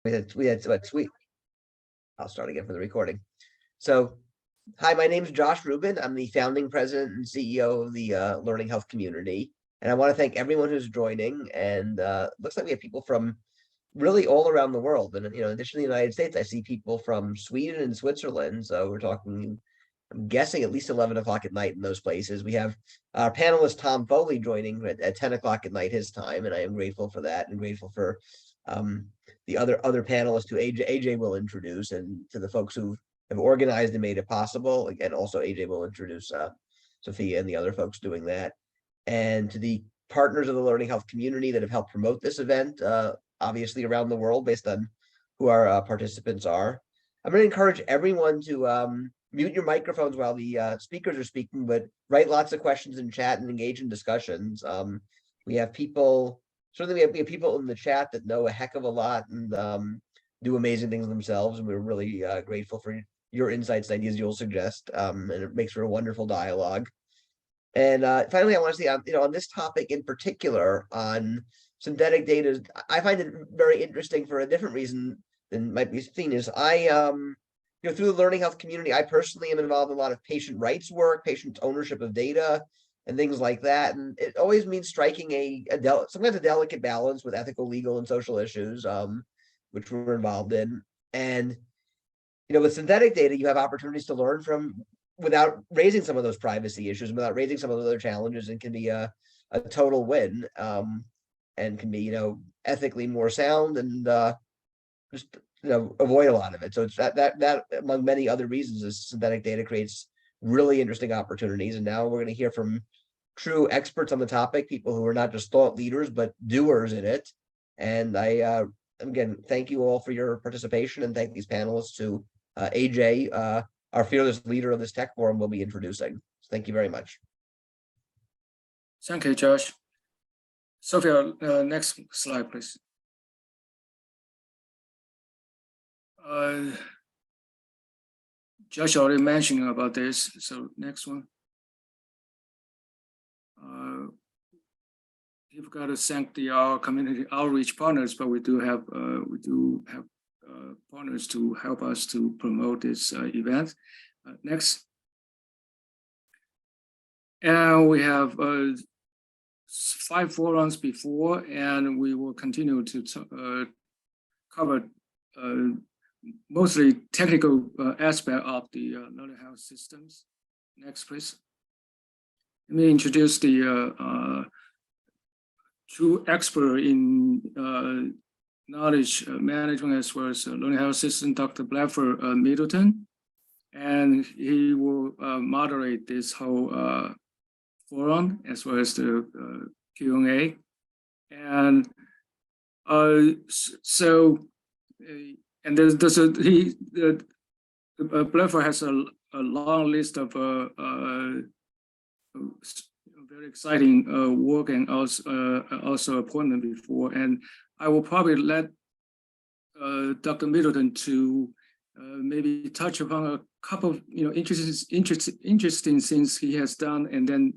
But sweet. I'll start again for the recording. So, hi, my name is Josh Rubin. I'm the founding president and CEO of the Learning Health community. And I want to thank everyone who's joining. And looks like we have people from really all around the world. And, in addition to the United States, I see people from Sweden and Switzerland. So we're talking, I'm guessing at least 11 o'clock at night in those places. We have our panelist, Tom Foley, joining at 10 o'clock at night his time. And I am grateful for that and grateful for the other panelists who AJ will introduce, and to the folks who have organized and made it possible. Again, also AJ will introduce Synthea and the other folks doing that. And to the partners of the Learning Health community that have helped promote this event, obviously around the world based on who our participants are. I'm going to encourage everyone to mute your microphones while the speakers are speaking, but write lots of questions in chat and engage in discussions. We have people, certainly we have people in the chat that know a heck of a lot and do amazing things themselves. And we're really grateful for your insights and ideas you'll suggest. And it makes for a wonderful dialogue. And finally, I want to say, on this topic in particular, on synthetic data, I find it very interesting for a different reason than might be seen. Is through the Learning Health community, I personally am involved in a lot of patient rights work, patient ownership of data, and things like that. And it always means striking sometimes a delicate balance with ethical, legal, and social issues, which we're involved in. And with synthetic data, you have opportunities to learn from without raising some of those privacy issues, without raising some of the other challenges, and can be a total win, and can be ethically more sound and just avoid a lot of it. So it's that among many other reasons is synthetic data creates really interesting opportunities. And now we're going to hear from true experts on the topic, people who are not just thought leaders but doers in it. And I again thank you all for your participation, and thank these panelists who AJ, our fearless leader of this tech forum, will be introducing. So thank you very much. Thank you, Josh. Sophia, next slide, please. Josh already mentioned about this, so next one. You've got to thank our community outreach partners, but we do have partners to help us to promote this event. Next, and we have 5 forums before, and we will continue to cover mostly technical aspect of the learning health systems. Next, please. Let me introduce the true expert in knowledge management as well as learning health system, Dr. Bradford Middleton, and he will moderate this whole forum as well as the Q&A. And and Bradford has a long list of very exciting work and also appointment before. And I will probably let Dr. Middleton to maybe touch upon a couple of interesting things he has done, and then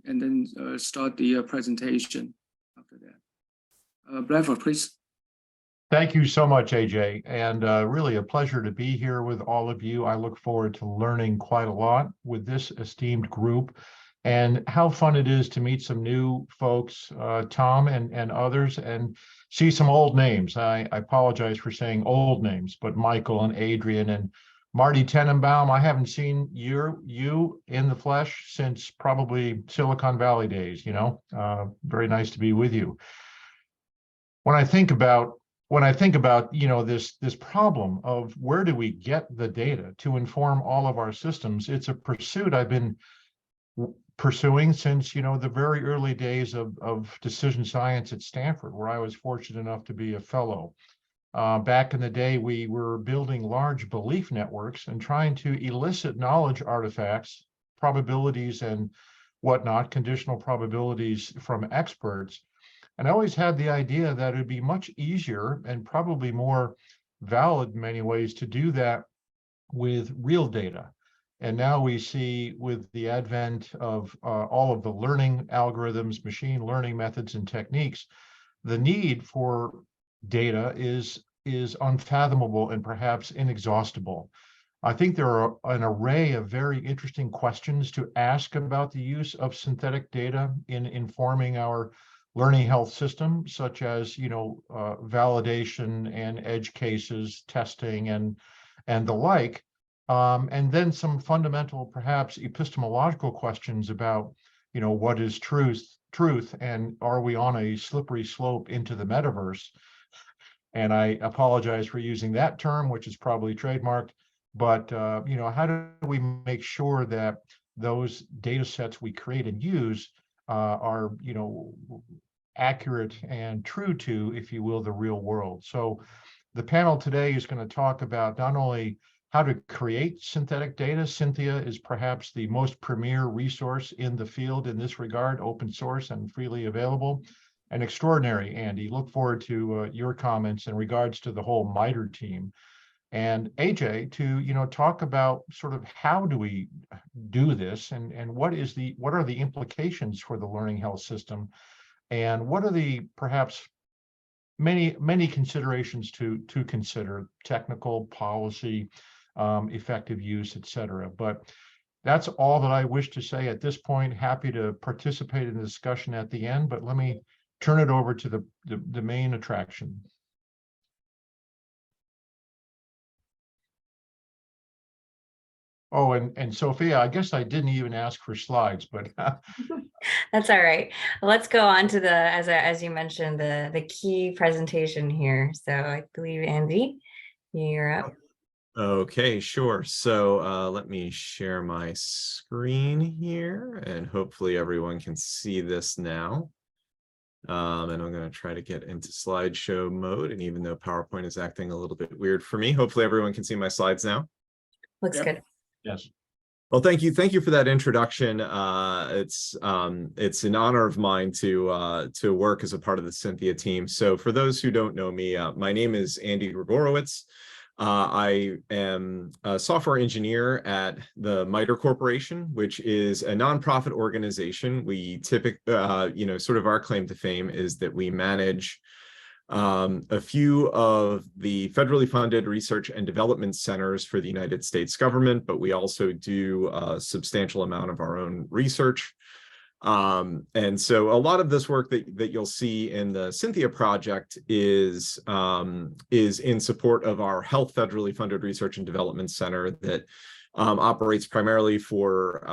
start the presentation after that. Bradford, please. Thank you so much, AJ, and really a pleasure to be here with all of you. I look forward to learning quite a lot with this esteemed group, and how fun it is to meet some new folks, Tom and others, and see some old names. I apologize for saying old names, but Michael and Adrian and Marty Tenenbaum, I haven't seen you in the flesh since probably Silicon Valley days, very nice to be with you. When I think about this problem of where do we get the data to inform all of our systems, it's a pursuit I've been pursuing since the very early days of decision science at Stanford, where I was fortunate enough to be a fellow. Back in the day, we were building large belief networks and trying to elicit knowledge artifacts, probabilities and whatnot, conditional probabilities from experts. And I always had the idea that it would be much easier and probably more valid in many ways to do that with real data. And now we see, with the advent of all of the learning algorithms, machine learning methods and techniques, the need for data is is unfathomable and perhaps inexhaustible. I think there are an array of very interesting questions to ask about the use of synthetic data in informing our learning health system, such as, validation and edge cases, testing, and the like. And then some fundamental, perhaps epistemological questions about, what is truth, and are we on a slippery slope into the metaverse? And I apologize for using that term, which is probably trademarked. But how do we make sure that those data sets we create and use are accurate and true to, if you will, the real world? So the panel today is going to talk about not only how to create synthetic data. Synthea is perhaps the most premier resource in the field in this regard, open source and freely available. And extraordinary, Andy. Look forward to your comments in regards to the whole MITRE team. And AJ, to talk about sort of how do we do this, and what are the implications for the learning health system, and what are the perhaps many considerations to consider: technical, policy, effective use, etc. But that's all that I wish to say at this point. Happy to participate in the discussion at the end, but let me turn it over to the main attraction. Oh, and Sophia, I guess I didn't even ask for slides, but That's all right. Let's go on to as you mentioned, the key presentation here. So I believe, Andy, you're up. Okay, sure. So let me share my screen here, and hopefully everyone can see this now. And I'm going to try to get into slideshow mode. And even though PowerPoint is acting a little bit weird for me, hopefully everyone can see my slides now. Looks Yep. good. yes. Well, thank you for that introduction. It's an honor of mine to work as a part of the Synthea team. So for those who don't know me, my name is Andy Grigorowicz. I am a software engineer at the MITRE Corporation, which is a nonprofit organization. We sort of our claim to fame is that we manage a few of the federally funded research and development centers for the United States government, but we also do a substantial amount of our own research. And so a lot of this work that you'll see in the Synthea project is in support of our Health Federally Funded Research and Development Center that operates primarily for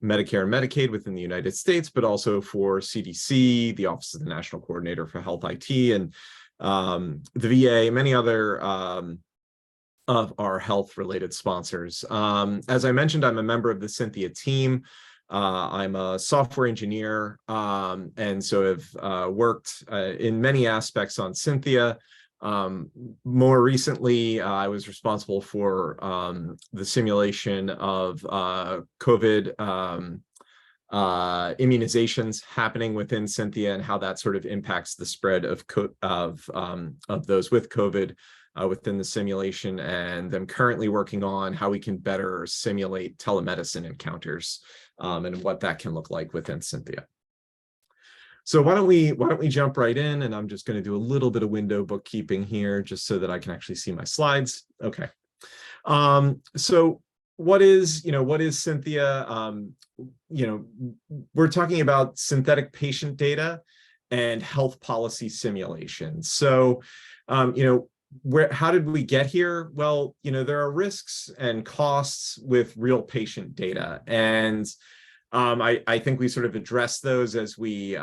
Medicare and Medicaid within the United States, but also for CDC, the Office of the National Coordinator for Health IT, and the VA, many other of our health-related sponsors. As I mentioned, I'm a member of the Synthea team. I'm a software engineer, and so have worked in many aspects on Synthea. More recently, I was responsible for the simulation of COVID immunizations happening within Synthea and how that sort of impacts the spread of those with COVID within the simulation. And I'm currently working on how we can better simulate telemedicine encounters and what that can look like within Synthea. So why don't we jump right in, and I'm just going to do a little bit of window bookkeeping here just so that I can actually see my slides. Okay. So what is Synthea? We're talking about synthetic patient data and health policy simulations. So, how did we get here? Well, there are risks and costs with real patient data, and I think we sort of addressed those as we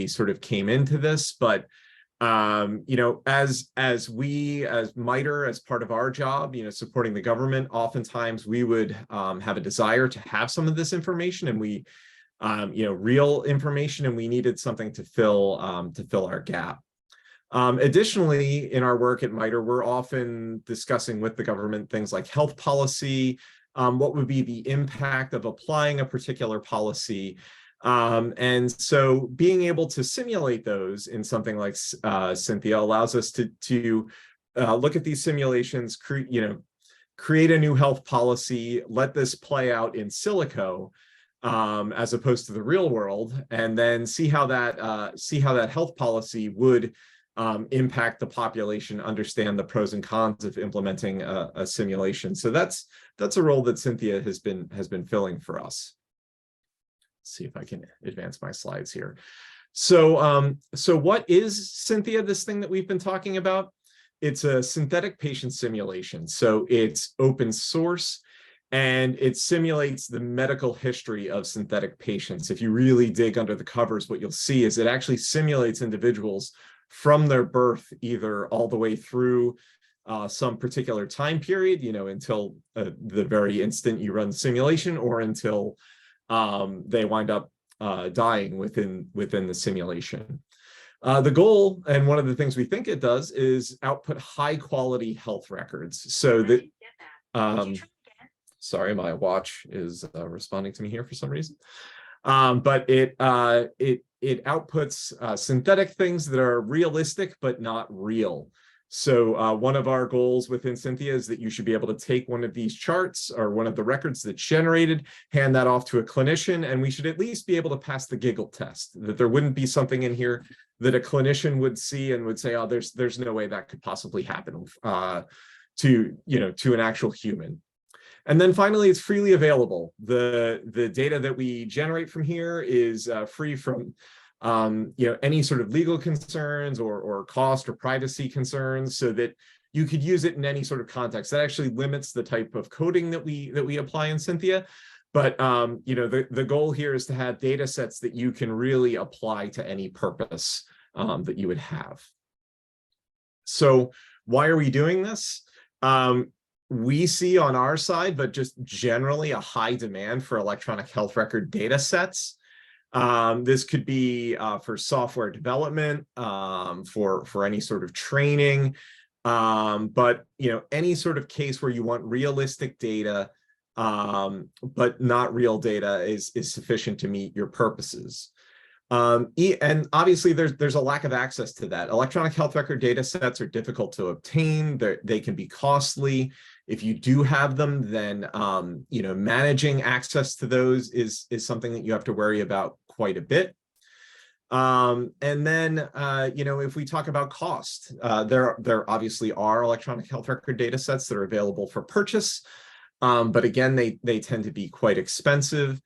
sort of came into this, but as MITRE, as part of our job, supporting the government, oftentimes we would have a desire to have some of this information, and we real information, and we needed something to fill our gap. Additionally, in our work at MITRE, we're often discussing with the government things like health policy, what would be the impact of applying a particular policy. And so being able to simulate those in something like Synthea allows us to look at these simulations, create a new health policy, let this play out in silico, as opposed to the real world, and then see how that health policy would impact the population, understand the pros and cons of implementing a simulation. So that's a role that Synthea has been filling for us. Let's see if I can advance my slides here. So what is Synthea, this thing that we've been talking about? It's a synthetic patient simulation. So it's open source, and it simulates the medical history of synthetic patients. If you really dig under the covers, what you'll see is it actually simulates individuals from their birth, either all the way through some particular time period, until the very instant you run the simulation, or until they wind up dying within the simulation. The goal, and one of the things we think it does, is output high quality health records. So that, sorry, my watch is responding to me here for some reason. But it outputs synthetic things that are realistic but not real. So one of our goals within Synthea is that you should be able to take one of these charts or one of the records that's generated, hand that off to a clinician, and we should at least be able to pass the giggle test, that there wouldn't be something in here that a clinician would see and would say, oh, there's no way that could possibly happen to an actual human. And then finally, it's freely available. The data that we generate from here is free from any sort of legal concerns or cost or privacy concerns, so that you could use it in any sort of context. That actually limits the type of coding that we apply in Synthea. But the goal here is to have data sets that you can really apply to any purpose that you would have. So why are we doing this? We see on our side, but just generally, a high demand for electronic health record data sets. This could be for software development, for any sort of training, but any sort of case where you want realistic data, but not real data is sufficient to meet your purposes. And obviously there's a lack of access to that. Electronic health record data sets are difficult to obtain. They can be costly. If you do have them, then managing access to those is something that you have to worry about quite a bit. And then if we talk about cost, there obviously are electronic health record data sets that are available for purchase, but again, they tend to be quite expensive.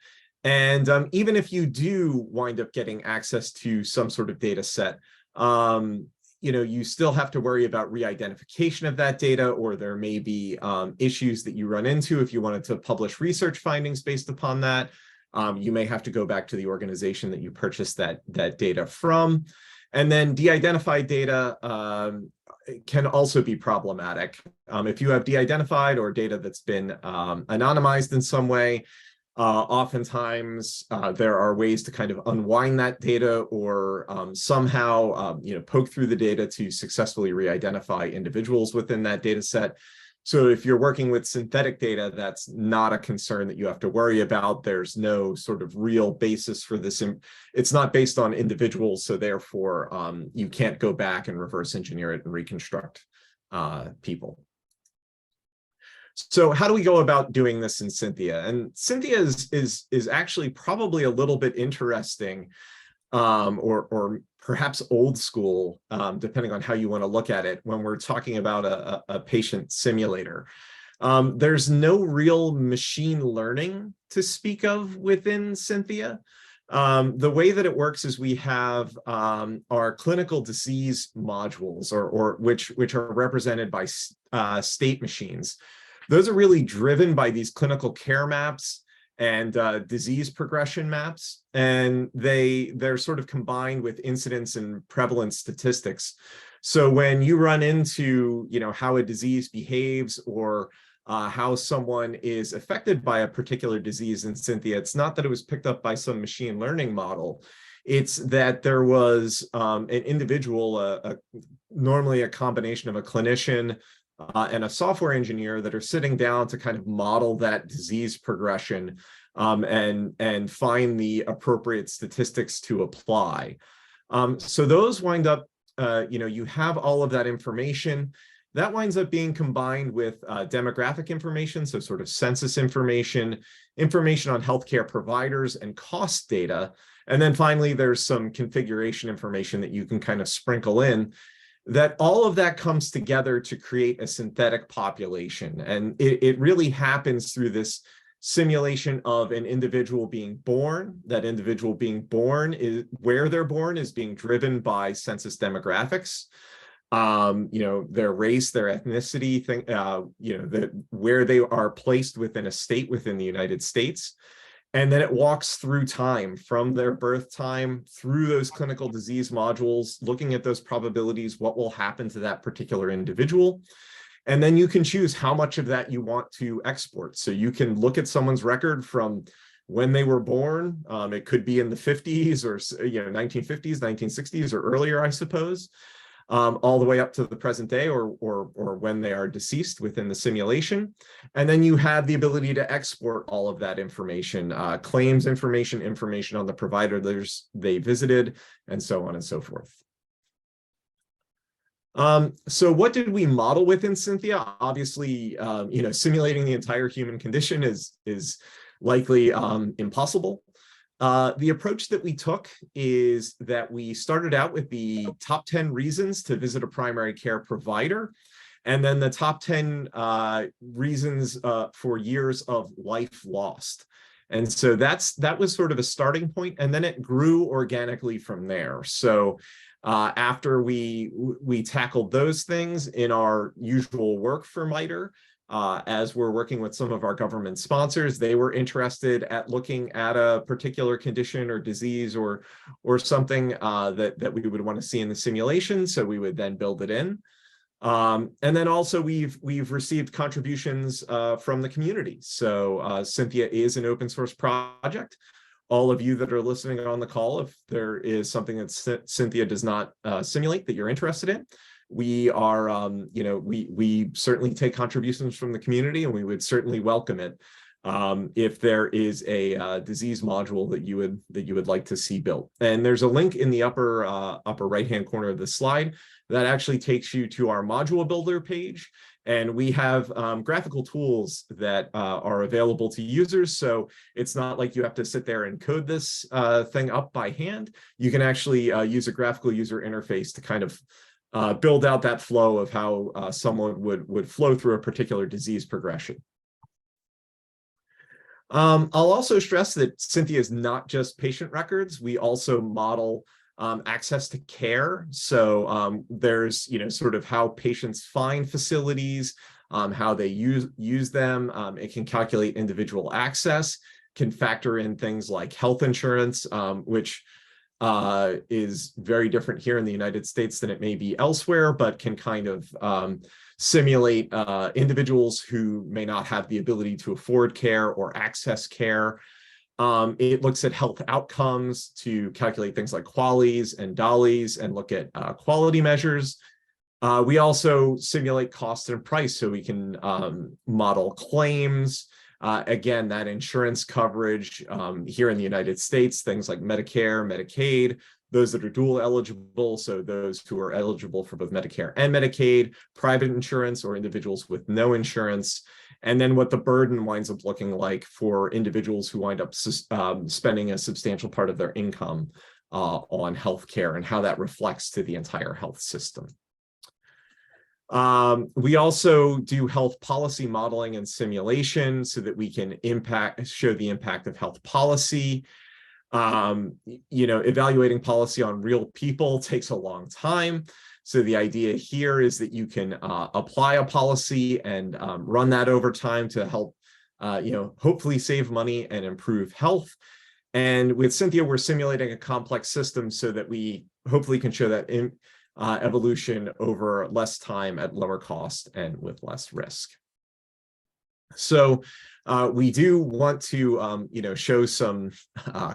And even if you do wind up getting access to some sort of data set, you still have to worry about re-identification of that data, or there may be issues that you run into if you wanted to publish research findings based upon that. You may have to go back to the organization that you purchased that data from. And then de-identified data can also be problematic. If you have de-identified or data that's been anonymized in some way, oftentimes there are ways to kind of unwind that data, or somehow poke through the data to successfully re-identify individuals within that data set. So if you're working with synthetic data, that's not a concern that you have to worry about. There's no sort of real basis for this. It's not based on individuals, so therefore you can't go back and reverse engineer it and reconstruct people. So how do we go about doing this in Synthea? And Synthea is actually probably a little bit interesting, or perhaps old school, depending on how you want to look at it, when we're talking about a patient simulator. There's no real machine learning to speak of within Synthea. The way that it works is we have our clinical disease modules, or which are represented by state machines. Those are really driven by these clinical care maps and disease progression maps, and they're sort of combined with incidence and prevalence statistics. So when you run into how a disease behaves, or how someone is affected by a particular disease in Synthea, it's not that it was picked up by some machine learning model. It's that there was an individual, normally a combination of a clinician and a software engineer, that are sitting down to kind of model that disease progression and find the appropriate statistics to apply. So those wind up, you have all of that information. That winds up being combined with demographic information, so sort of census information, information on healthcare providers and cost data. And then finally, there's some configuration information that you can kind of sprinkle in. that all of that comes together to create a synthetic population. And it really happens through this simulation of an individual being born. That individual being born is where they're born is being driven by census demographics. Their race, their ethnicity, where they are placed within a state within the United States. And then it walks through time from their birth time through those clinical disease modules, looking at those probabilities, what will happen to that particular individual. And then you can choose how much of that you want to export. So you can look at someone's record from when they were born. It could be in the 50s or 1950s, 1960s or earlier, I suppose. All the way up to the present day or when they are deceased within the simulation. And then you have the ability to export all of that information, claims information, information on the providers they visited, and so on and so forth. So what did we model within Synthea? Obviously, simulating the entire human condition is likely impossible. The approach that we took is that we started out with the top 10 reasons to visit a primary care provider, and then the top 10 reasons for years of life lost. And so that was sort of a starting point, and then it grew organically from there. So after we tackled those things in our usual work for MITRE, as we're working with some of our government sponsors, they were interested at looking at a particular condition or disease or something that we would want to see in the simulation. So we would then build it in. And then also we've received contributions from the community. So Synthea is an open source project. All of you that are listening on the call, if there is something that Synthea does not simulate that you're interested in, we are, we certainly take contributions from the community, and we would certainly welcome it if there is a disease module that you would like to see built. And there's a link in the upper right-hand corner of the slide that actually takes you to our module builder page. And we have graphical tools that are available to users. So it's not like you have to sit there and code this thing up by hand. You can actually use a graphical user interface to kind of build out that flow of how someone would flow through a particular disease progression. I'll also stress that Synthea is not just patient records. We also model access to care. So there's, sort of how patients find facilities, how they use them. It can calculate individual access, can factor in things like health insurance, which is very different here in the United States than it may be elsewhere, but can kind of simulate individuals who may not have the ability to afford care or access care. It looks at health outcomes to calculate things like QALYs and DALYs and look at quality measures. We also simulate cost and price, so we can model claims. Again, that insurance coverage here in the United States, things like Medicare, Medicaid, those that are dual eligible, so those who are eligible for both Medicare and Medicaid, private insurance, or individuals with no insurance, and then what the burden winds up looking like for individuals who wind up spending a substantial part of their income on healthcare and how that reflects to the entire health system. We also do health policy modeling and simulation so that we can show the impact of health policy. Evaluating policy on real people takes a long time. So the idea here is that you can apply a policy and run that over time to help, hopefully save money and improve health. And with Synthea, we're simulating a complex system so that we hopefully can show that evolution over less time at lower cost and with less risk. So we do want to, show some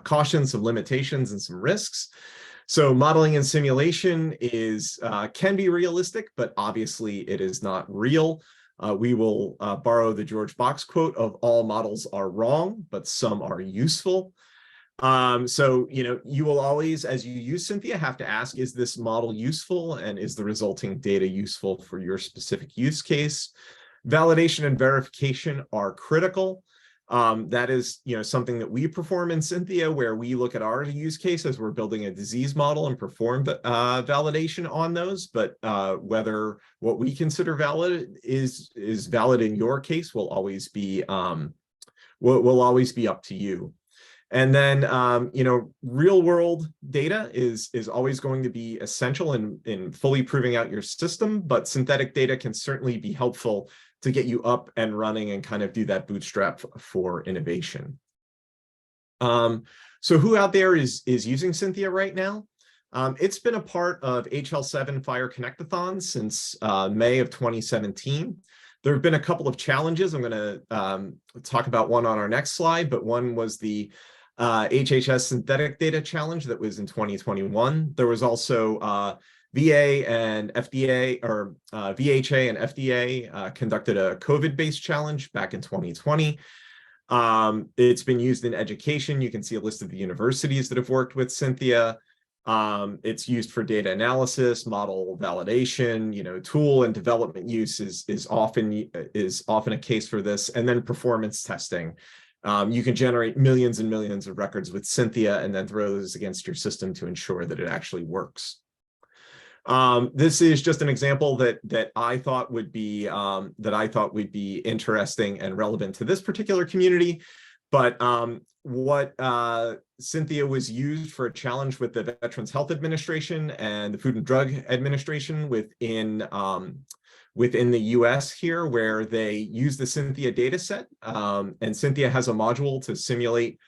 caution, some limitations, and some risks. So modeling and simulation can be realistic, but obviously it is not real. We will borrow the George Box quote of "all models are wrong, but some are useful." So, you will always, as you use Synthea, have to ask, is this model useful, and is the resulting data useful for your specific use case? Validation and verification are critical. That is, something that we perform in Synthea, where we look at our use case as we're building a disease model and perform validation on those. But whether what we consider valid is valid in your case will always be will always be up to you. And then, real world data is always going to be essential in fully proving out your system, but synthetic data can certainly be helpful to get you up and running and kind of do that bootstrap for innovation. So who out there is using Synthea right now? It's been a part of HL7 Fire Connectathons since May of 2017. There have been a couple of challenges. I'm going to talk about one on our next slide, but one was the HHS Synthetic Data Challenge that was in 2021. There was also VA and FDA, or VHA and FDA conducted a COVID-based challenge back in 2020. It's been used in education. You can see a list of the universities that have worked with Synthea. It's used for data analysis, model validation, tool and development use is often a case for this, and then performance testing. You can generate millions and millions of records with Synthea and then throw those against your system to ensure that it actually works. This is just an example that I thought would be interesting and relevant to this particular community. But what Synthea was used for a challenge with the Veterans Health Administration and the Food and Drug Administration within the US here, where they use the Synthea data set. And Synthea has a module to simulate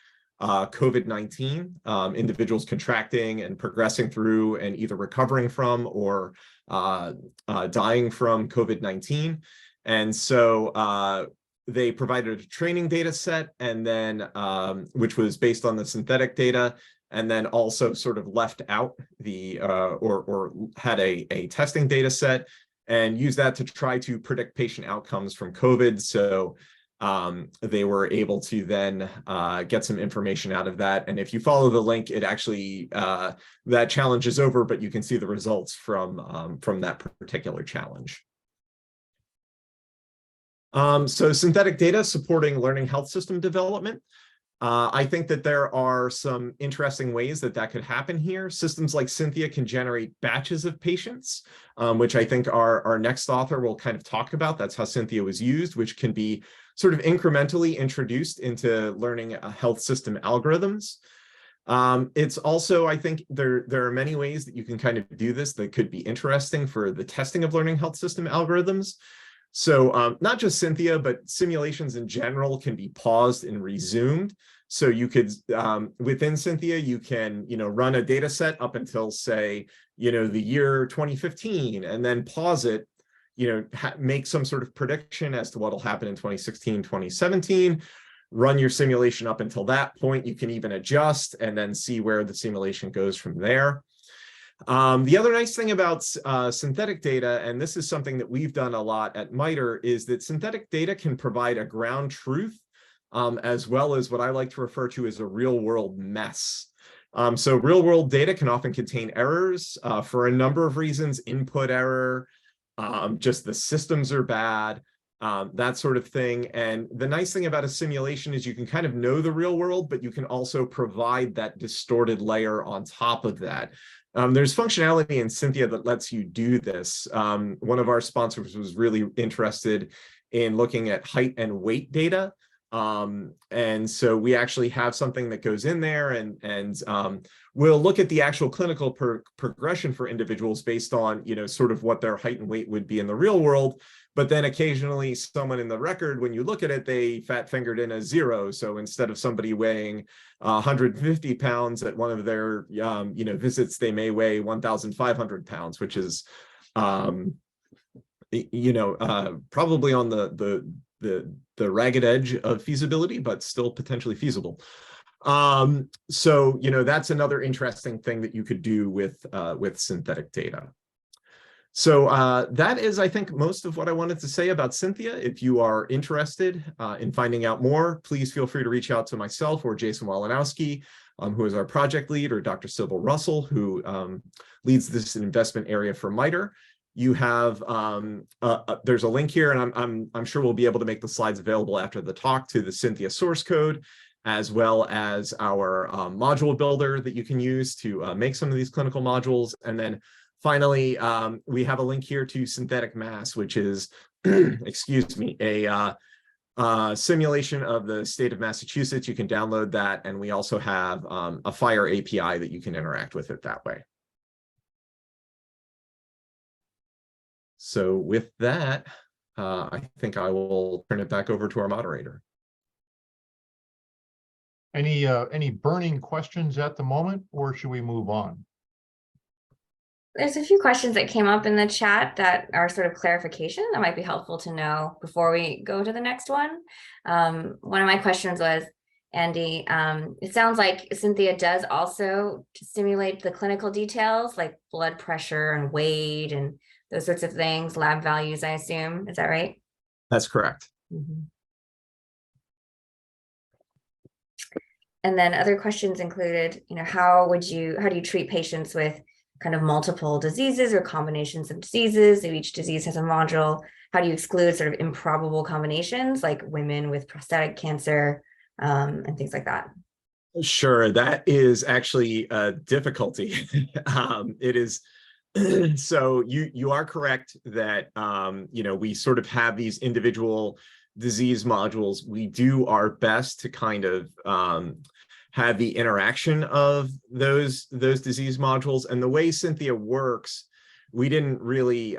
COVID-19, individuals contracting and progressing through and either recovering from or dying from COVID-19. And so they provided a training data set, and then which was based on the synthetic data, and then also sort of left out the or had a testing data set and used that to try to predict patient outcomes from COVID. So they were able to then get some information out of that. And if you follow the link, it actually, that challenge is over, but you can see the results from that particular challenge. So synthetic data supporting learning health system development. I think that there are some interesting ways that could happen here. Systems like Synthea can generate batches of patients, which I think our next author will kind of talk about. That's how Synthea was used, which can be sort of incrementally introduced into learning health system algorithms. It's also, I think there are many ways that you can kind of do this that could be interesting for the testing of learning health system algorithms. So not just Synthea, but simulations in general can be paused and resumed. So you could, within Synthea, you can, run a data set up until, say, the year 2015, and then pause it, make some sort of prediction as to what will happen in 2016, 2017, run your simulation up until that point. You can even adjust and then see where the simulation goes from there. The other nice thing about synthetic data, and this is something that we've done a lot at MITRE, is that synthetic data can provide a ground truth, as well as what I like to refer to as a real-world mess. So real-world data can often contain errors for a number of reasons: input error, just the systems are bad, that sort of thing. And the nice thing about a simulation is you can kind of know the real world, but you can also provide that distorted layer on top of that. There's functionality in Synthea that lets you do this. One of our sponsors was really interested in looking at height and weight data. And so we actually have something that goes in there, and we'll look at the actual clinical progression for individuals based on, sort of what their height and weight would be in the real world. But then occasionally someone in the record, when you look at it, they fat fingered in a 0. So instead of somebody weighing 150 pounds at one of their, visits, they may weigh 1,500 pounds, which is, probably on the ragged edge of feasibility, but still potentially feasible. So, that's another interesting thing that you could do with synthetic data. So that is, I think, most of what I wanted to say about Synthea. If you are interested in finding out more, please feel free to reach out to myself or Jason Walanowski, who is our project lead, or Dr. Sybil Russell, who leads this investment area for MITRE. you have there's a link here, and I'm sure we'll be able to make the slides available after the talk to the Synthea source code, as well as our module builder that you can use to make some of these clinical modules. And then finally, we have a link here to synthetic mass, which is, excuse me, a simulation of the state of Massachusetts. You can download that, and we also have a Fire API that you can interact with it that way. So with that, I think I will turn it back over to our moderator. Any burning questions at the moment, or should we move on? There's a few questions that came up in the chat that are sort of clarification that might be helpful to know before we go to the next one. One of my questions was, Andy, it sounds like Synthea does also simulate the clinical details like blood pressure and weight and those sorts of things, lab values, I assume. Is that right? That's correct. Mm-hmm. And then other questions included, how do you treat patients with kind of multiple diseases or combinations of diseases? If each disease has a module, how do you exclude sort of improbable combinations like women with prostatic cancer and things like that? Sure, that is actually a difficulty. It is. So you are correct that we sort of have these individual disease modules. We do our best to kind of have the interaction of those disease modules. And the way Synthea works, we didn't really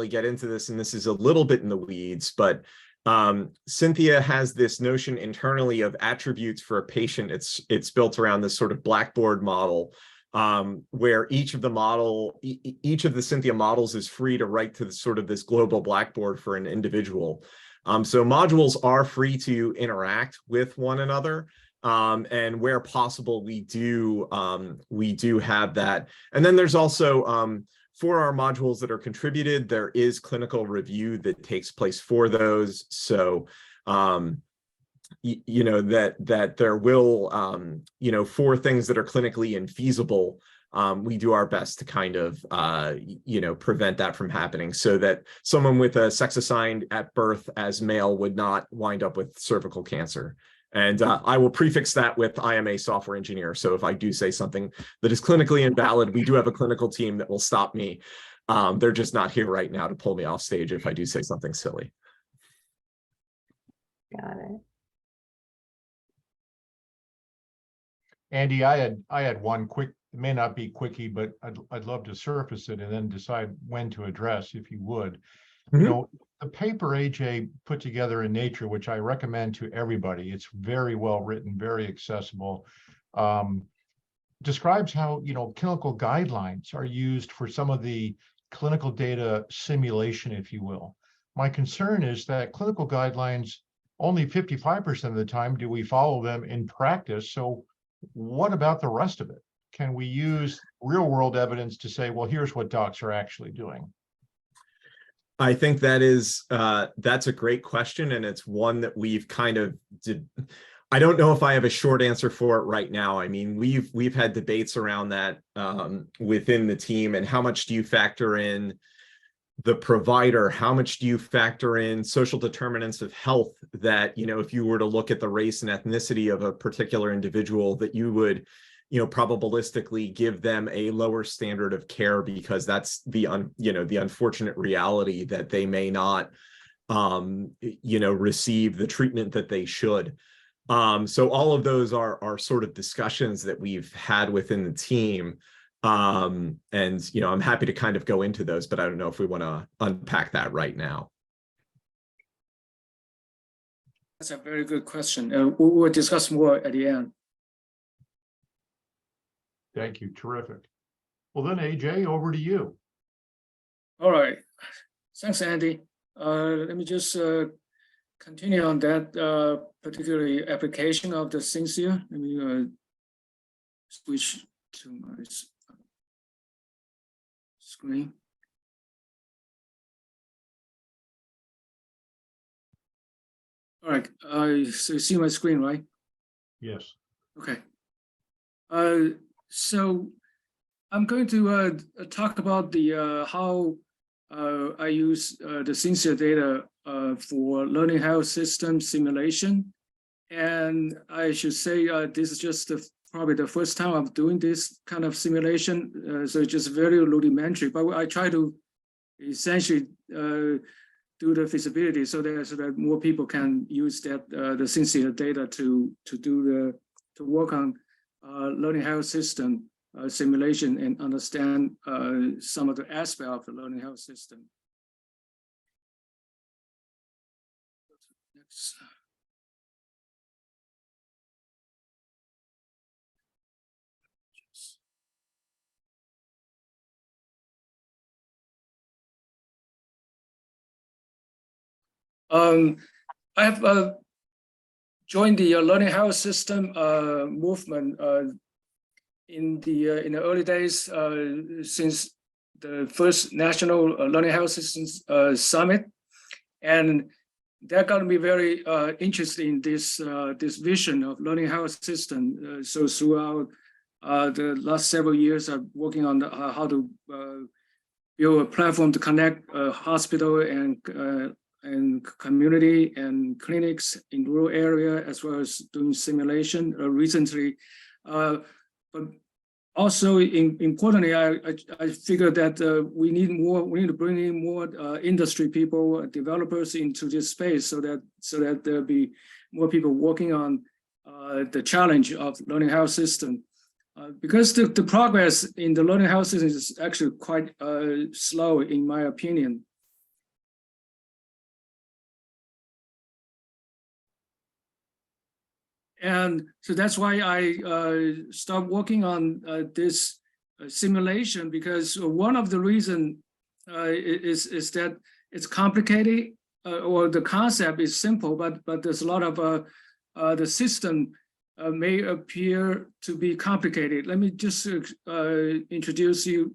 get into this, and this is a little bit in the weeds, but Synthea has this notion internally of attributes for a patient. It's built around this sort of blackboard model, where each of the Synthea models is free to write to sort of this global blackboard for an individual. So modules are free to interact with one another. And where possible, we do have that. And then there's also, for our modules that are contributed, there is clinical review that takes place for those. So, that there will, for things that are clinically infeasible, we do our best to kind of, prevent that from happening, so that someone with a sex assigned at birth as male would not wind up with cervical cancer. And I will prefix that with I am a software engineer. So if I do say something that is clinically invalid, we do have a clinical team that will stop me. They're just not here right now to pull me off stage if I do say something silly. Got it. Andy, I had one quick, it may not be quickie, but I'd love to surface it and then decide when to address, if you would. Mm-hmm. The paper AJ put together in Nature, which I recommend to everybody, it's very well written, very accessible, describes how, clinical guidelines are used for some of the clinical data simulation, if you will. My concern is that clinical guidelines, only 55% of the time do we follow them in practice. So what about the rest of it? Can we use real world evidence to say, well, here's what docs are actually doing? I think that's a great question, and it's one that we've kind of I don't know if I have a short answer for it right now. I mean, we've had debates around that within the team, and how much do you factor in the provider? How much do you factor in social determinants of health that, if you were to look at the race and ethnicity of a particular individual, that you would, probabilistically give them a lower standard of care, because that's the unfortunate reality that they may not, receive the treatment that they should. So all of those are sort of discussions that we've had within the team. And, I'm happy to kind of go into those, but I don't know if we want to unpack that right now. That's a very good question. We will discuss more at the end. Thank you. Terrific. Well, then, AJ, over to you. All right. Thanks, Andy. Let me just continue on that particular application of the Synthea. Let me switch to my screen. All right. So you see my screen, right? Yes. Okay. So I'm going to talk about the how I use the Synthea data for learning health system simulation. And I should say this is just probably the first time I'm doing this kind of simulation. So it's just very rudimentary, but I try to essentially do the feasibility so that more people can use that the Synthea data to work on learning health system simulation and understand some of the aspects of the learning health system. Next. I have joined the learning health system movement in the early days since the first National Learning Health Systems Summit, and that got me very interested in this vision of learning health system. So throughout the last several years, I'm working on how to build a platform to connect hospital and community and clinics in rural area, as well as doing simulation recently. But also, importantly, I figured that we need to bring in more industry people, developers into this space, so that there'll be more people working on the challenge of learning health system. Because the progress in the learning health system is actually quite slow, in my opinion. And so that's why I started working on this simulation, because one of the reasons is that it's complicated, or the concept is simple, but there's a lot of the system may appear to be complicated. Let me just introduce you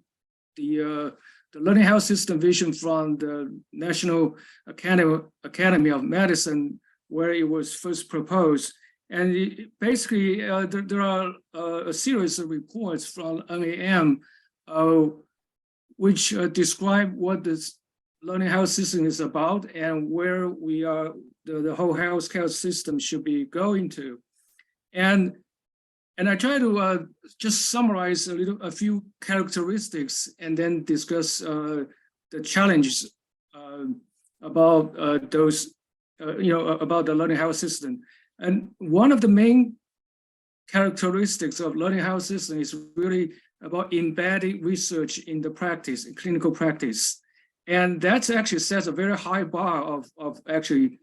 the learning health system vision from the National Academy of Medicine, where it was first proposed. And basically, there are a series of reports from NAM which describe what this learning health system is about and where we are, the whole healthcare system should be going to. And I try to just summarize a few characteristics and then discuss the challenges about those, about the learning health system. And one of the main characteristics of learning health system is really about embedding research in the practice, in clinical practice. And that actually sets a very high bar of actually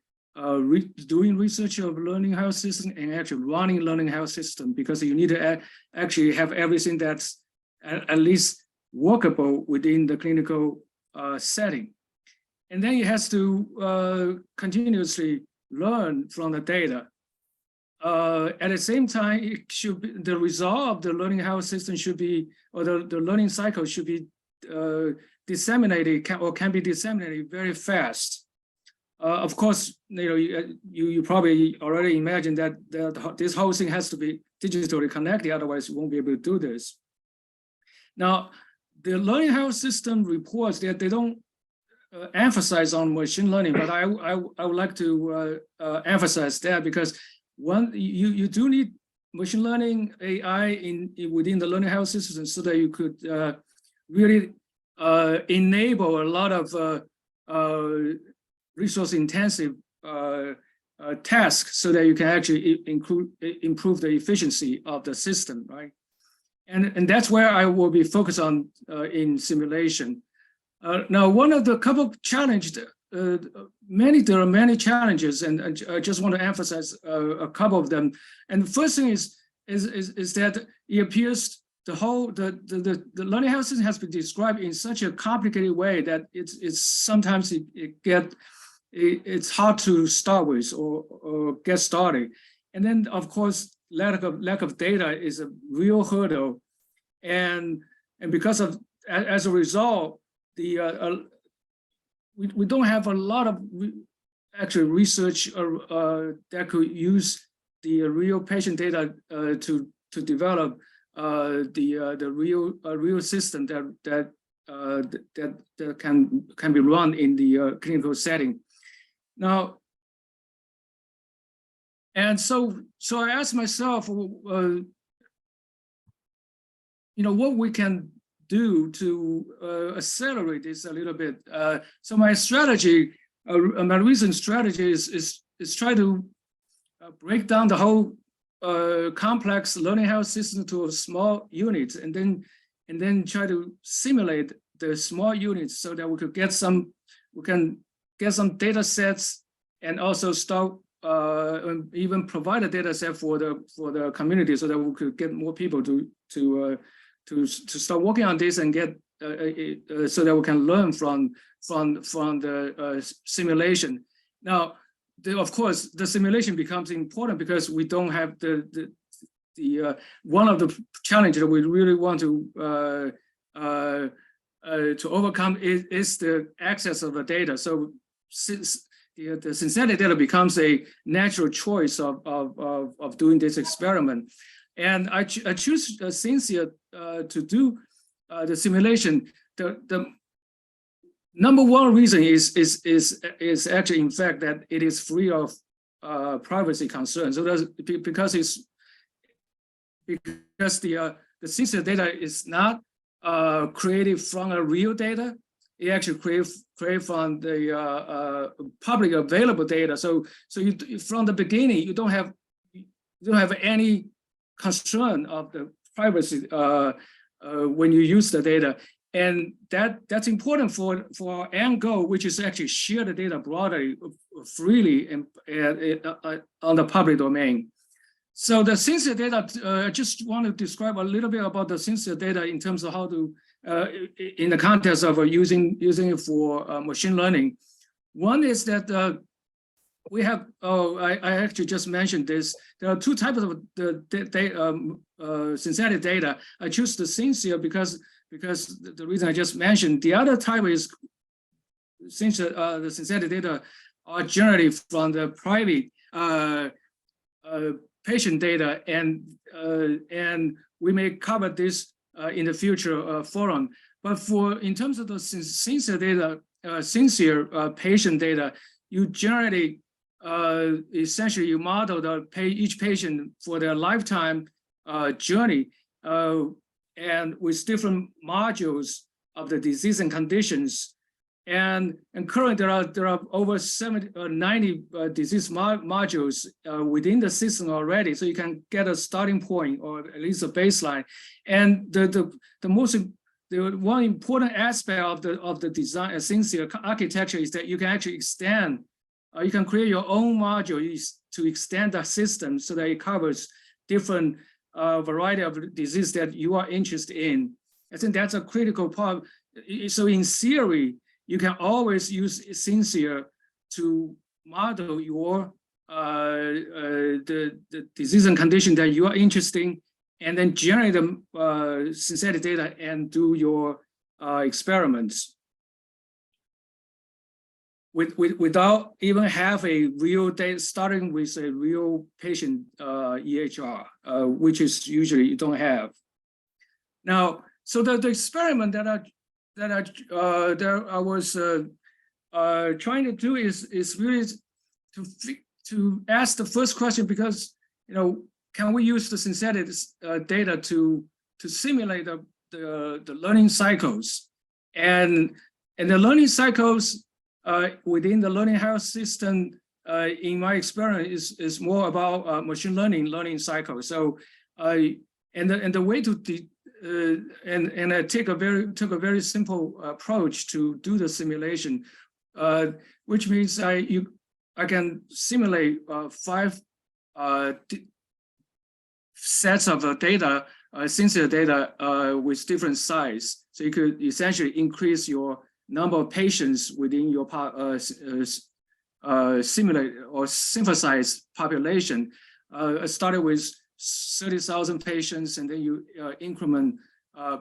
doing research of learning health system and actually running learning health system, because you need to actually have everything that's at least workable within the clinical setting. And then it has to continuously learn from the data. At the same time, it should be, the result of the learning health system should be, or the learning cycle should be disseminated or can be disseminated very fast. Of course, you probably already imagine that this whole thing has to be digitally connected, otherwise you won't be able to do this. Now, the learning health system reports that they don't emphasize on machine learning, but I would like to emphasize that, because one, you do need machine learning AI within the learning health system, so that you could really enable a lot of resource intensive tasks, so that you can actually improve the efficiency of the system, right? And that's where I will be focused on in simulation. Now, one of the couple of challenges, there are many challenges, and I just want to emphasize a couple of them. And the first thing is that it appears the learning health system has been described in such a complicated way that it's sometimes it's hard to start with or get started. And then, of course, lack of data is a real hurdle, and because of, as a result, we don't have a lot of actual research that could use the real patient data to develop the real system that that can be run in the clinical setting. Now, and so I asked myself, what we can do to accelerate this a little bit. So my strategy, my recent strategy is try to break down the whole complex learning health system to small units, and then try to simulate the small units so that we can get some data sets, and also start even provide a data set for the community so that we could get more people to start working on this and get so that we can learn from the simulation. Now, of course, the simulation becomes important because we don't have the one of the challenges that we really want to overcome is the access of the data. So since the synthetic data becomes a natural choice of doing this experiment. And I choose Synthea to do the simulation. The number one reason is actually, in fact, that it is free of privacy concerns. So that's because the Synthea data is not created from a real data. It actually create from the public available data. So you, from the beginning, you don't have any concern of the privacy when you use the data, and that's important for our end goal, which is actually share the data broadly, freely, and on the public domain. So the Synthea data, I just want to describe a little bit about the Synthea data in terms of how to, in the context of using it for machine learning. One is that we have, I actually just mentioned this. There are two types of the synthetic data. I choose the Synthea because the reason I just mentioned. The other type is the synthetic data are generally from the private patient data, and we may cover this in the future forum. But in terms of the Synthea data, Synthea patient data, you generally essentially you model each patient for their lifetime journey, and with different modules of the disease and conditions. And currently there are over 90 disease modules within the system already, so you can get a starting point or at least a baseline. And the one important aspect of the design Synthea architecture is that you can actually extend. You can create your own module to extend the system so that it covers different variety of disease that you are interested in. I think that's a critical part. So in theory, you can always use Synthea to model your the disease and condition that you are interested in, and then generate the synthetic data and do your experiments without even have a real data, starting with a real patient EHR, which is usually you don't have. Now, so the experiment that I was trying to do is really to ask the first question, because can we use the synthetic data to simulate the learning cycles, and the learning cycles within the learning health system, in my experience, is more about machine learning cycles. So and the way to and I took a very simple approach to do the simulation, which means I can simulate 5 sets of data, Synthea data with different size. So you could essentially increase your number of patients within your simulate or synthesized population. I started with 30,000 patients, and then you increment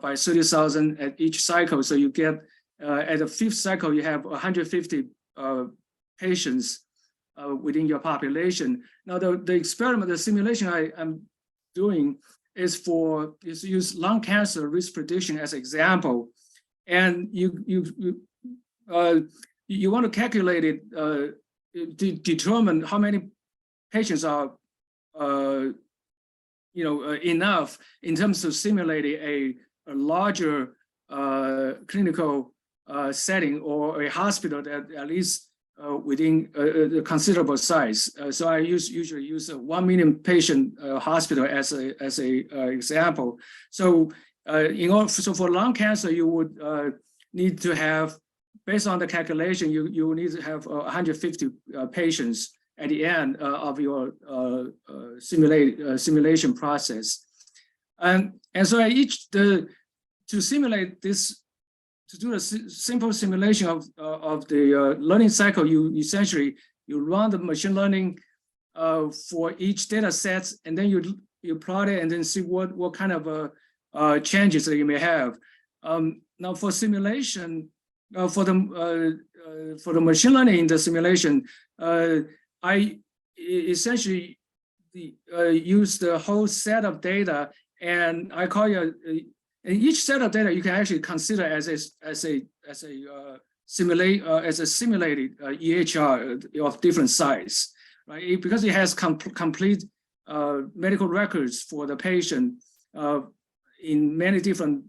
by 30,000 at each cycle. So you get at the 5th cycle, you have 150 patients within your population. Now the experiment, the simulation I'm doing is use lung cancer risk prediction as example. and you want to calculate it, determine how many patients are enough in terms of simulating a larger clinical setting or a hospital that at least within a considerable size. So I usually use a 1 million patient hospital as a example. So so for lung cancer, you would need to have, based on the calculation, you need to have 150 patients at the end of your simulation process. And so to simulate this, to do a simple simulation of the learning cycle, you run the machine learning for each data set, and then you plot it and then see what kind of changes that you may have. Now for simulation, for the machine learning in the simulation, I essentially use the whole set of data, and I call it and each set of data you can actually consider as a simulated EHR of different size, right? Because it has complete medical records for the patient in many different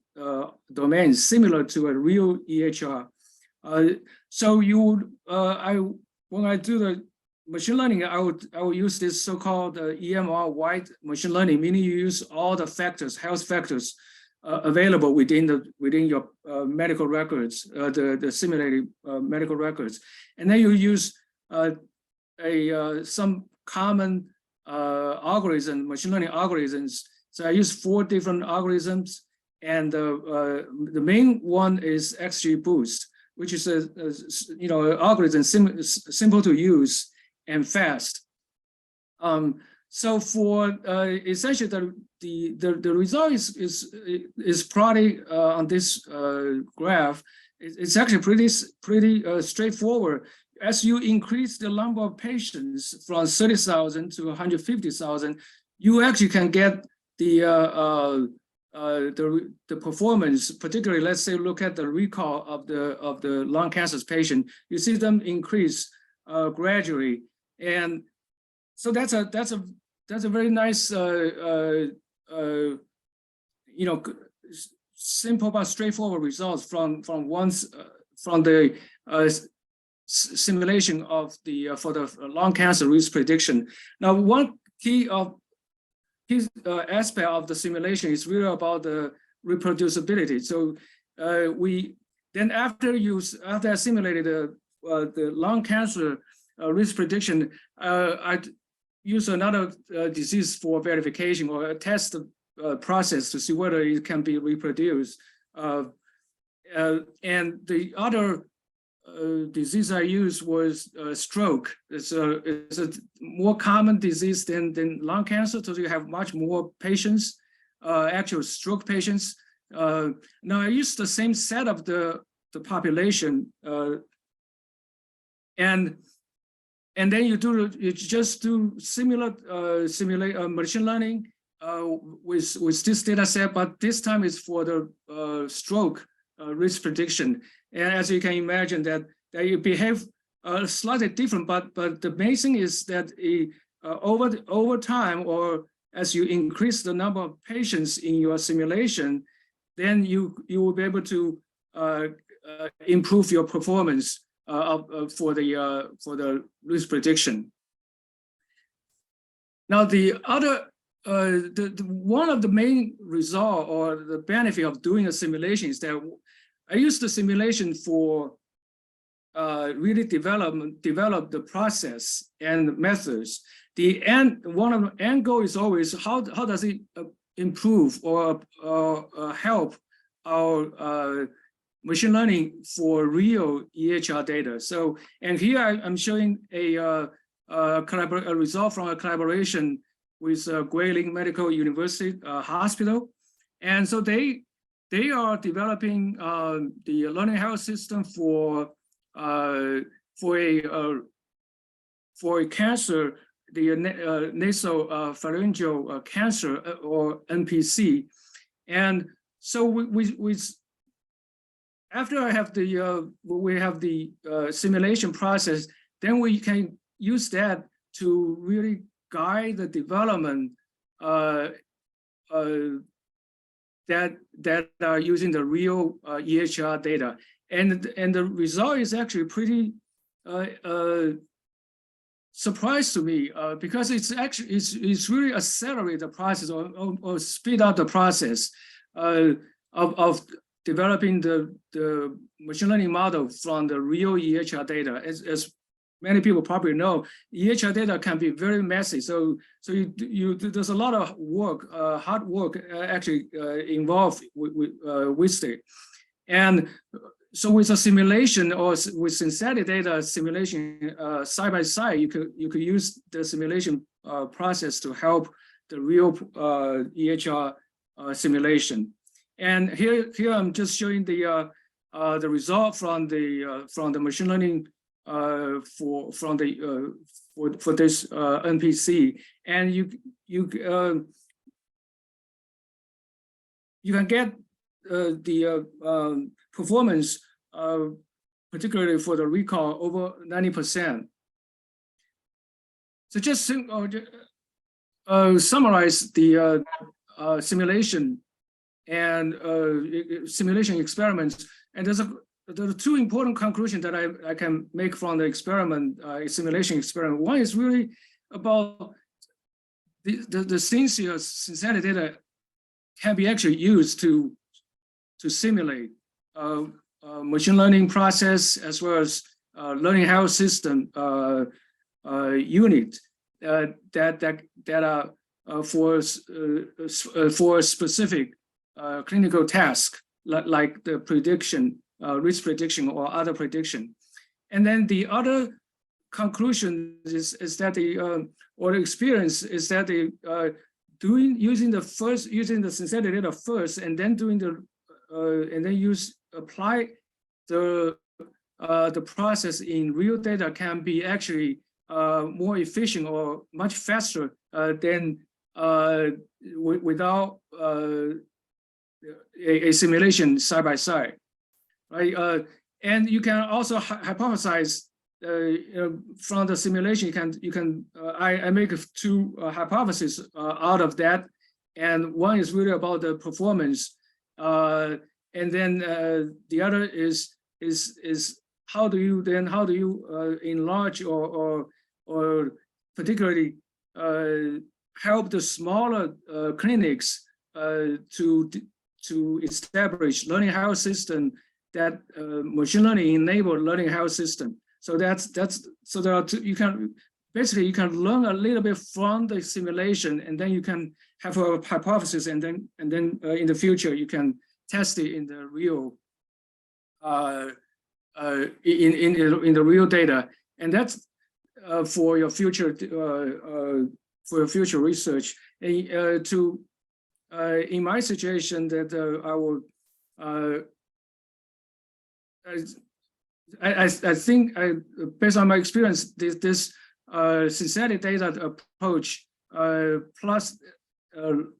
domains, similar to a real EHR. So when I do the machine learning, I would use this so-called EMR-wide machine learning, meaning you use all the factors, health factors available within your medical records, the simulated medical records, and then you use some common machine learning algorithms. So I use 4 different algorithms, and the main one is XGBoost, which is an algorithm simple to use and fast. So for essentially the result is plotted on this graph. It's actually pretty straightforward. As you increase the number of patients from 30,000 to 150,000, you actually can get the performance. Particularly, let's say look at the recall of the lung cancer patient. You see them increase gradually, and so that's a very nice simple but straightforward results from the simulation of for the lung cancer risk prediction. Now, one key aspect of the simulation is really about the reproducibility. So after I simulated the lung cancer risk prediction, I use another disease for verification or a test process to see whether it can be reproduced. And the other disease I used was stroke. It's a more common disease than lung cancer, so you have much more patients, actual stroke patients. Now I use the same set of the population, and then you just do simulate machine learning with this data set, but this time it's for the stroke risk prediction. And as you can imagine, that you behave slightly different, but the main thing is that over time, or as you increase the number of patients in your simulation, then you will be able to improve your performance for the risk prediction. Now, the other one of the main result or the benefit of doing a simulation is that I use the simulation for really develop the process and methods. One of the end goal is always how does it improve or help our machine learning for real EHR data. So, and here I'm showing a result from a collaboration with Guilin Medical University Hospital, and so they are developing the learning health system for a cancer, the nasal pharyngeal cancer or NPC, and so after I have we have the simulation process, then we can use that to really guide the development that are using the real EHR data, and the result is actually pretty surprise to me because it's really accelerate the process or speed up the process of developing the machine learning model from the real EHR data. As many people probably know, EHR data can be very messy. So there's a lot of work, hard work actually involved with it. And so with a simulation or with synthetic data simulation side by side, you could use the simulation process to help the real EHR simulation. And here I'm just showing the result from the machine learning for this NPC, and you can get the performance, particularly for the recall, over 90%. So just summarize the simulation and simulation experiments. And there are two important conclusions that I can make from the experiment, simulation experiment. One is really about the Synthea synthetic data can be actually used to simulate machine learning process as well as learning health system unit that are for specific clinical task like the prediction, risk prediction or other prediction. And then the other conclusion is that the experience is that using the synthetic data first and then doing the and then apply the process in real data can be actually more efficient or much faster than without a simulation side by side, right? And you can also hypothesize from the simulation. I make two hypotheses out of that, and one is really about the performance. And then the other is how do you enlarge or particularly help the smaller clinics to establish learning health system that machine learning enabled learning health system. So so there are two, you can learn a little bit from the simulation, and then you can have a hypothesis, and then in the future you can test it in the real in the real data, and that's for your future research. In my situation, that I think based on my experience, this synthetic data approach plus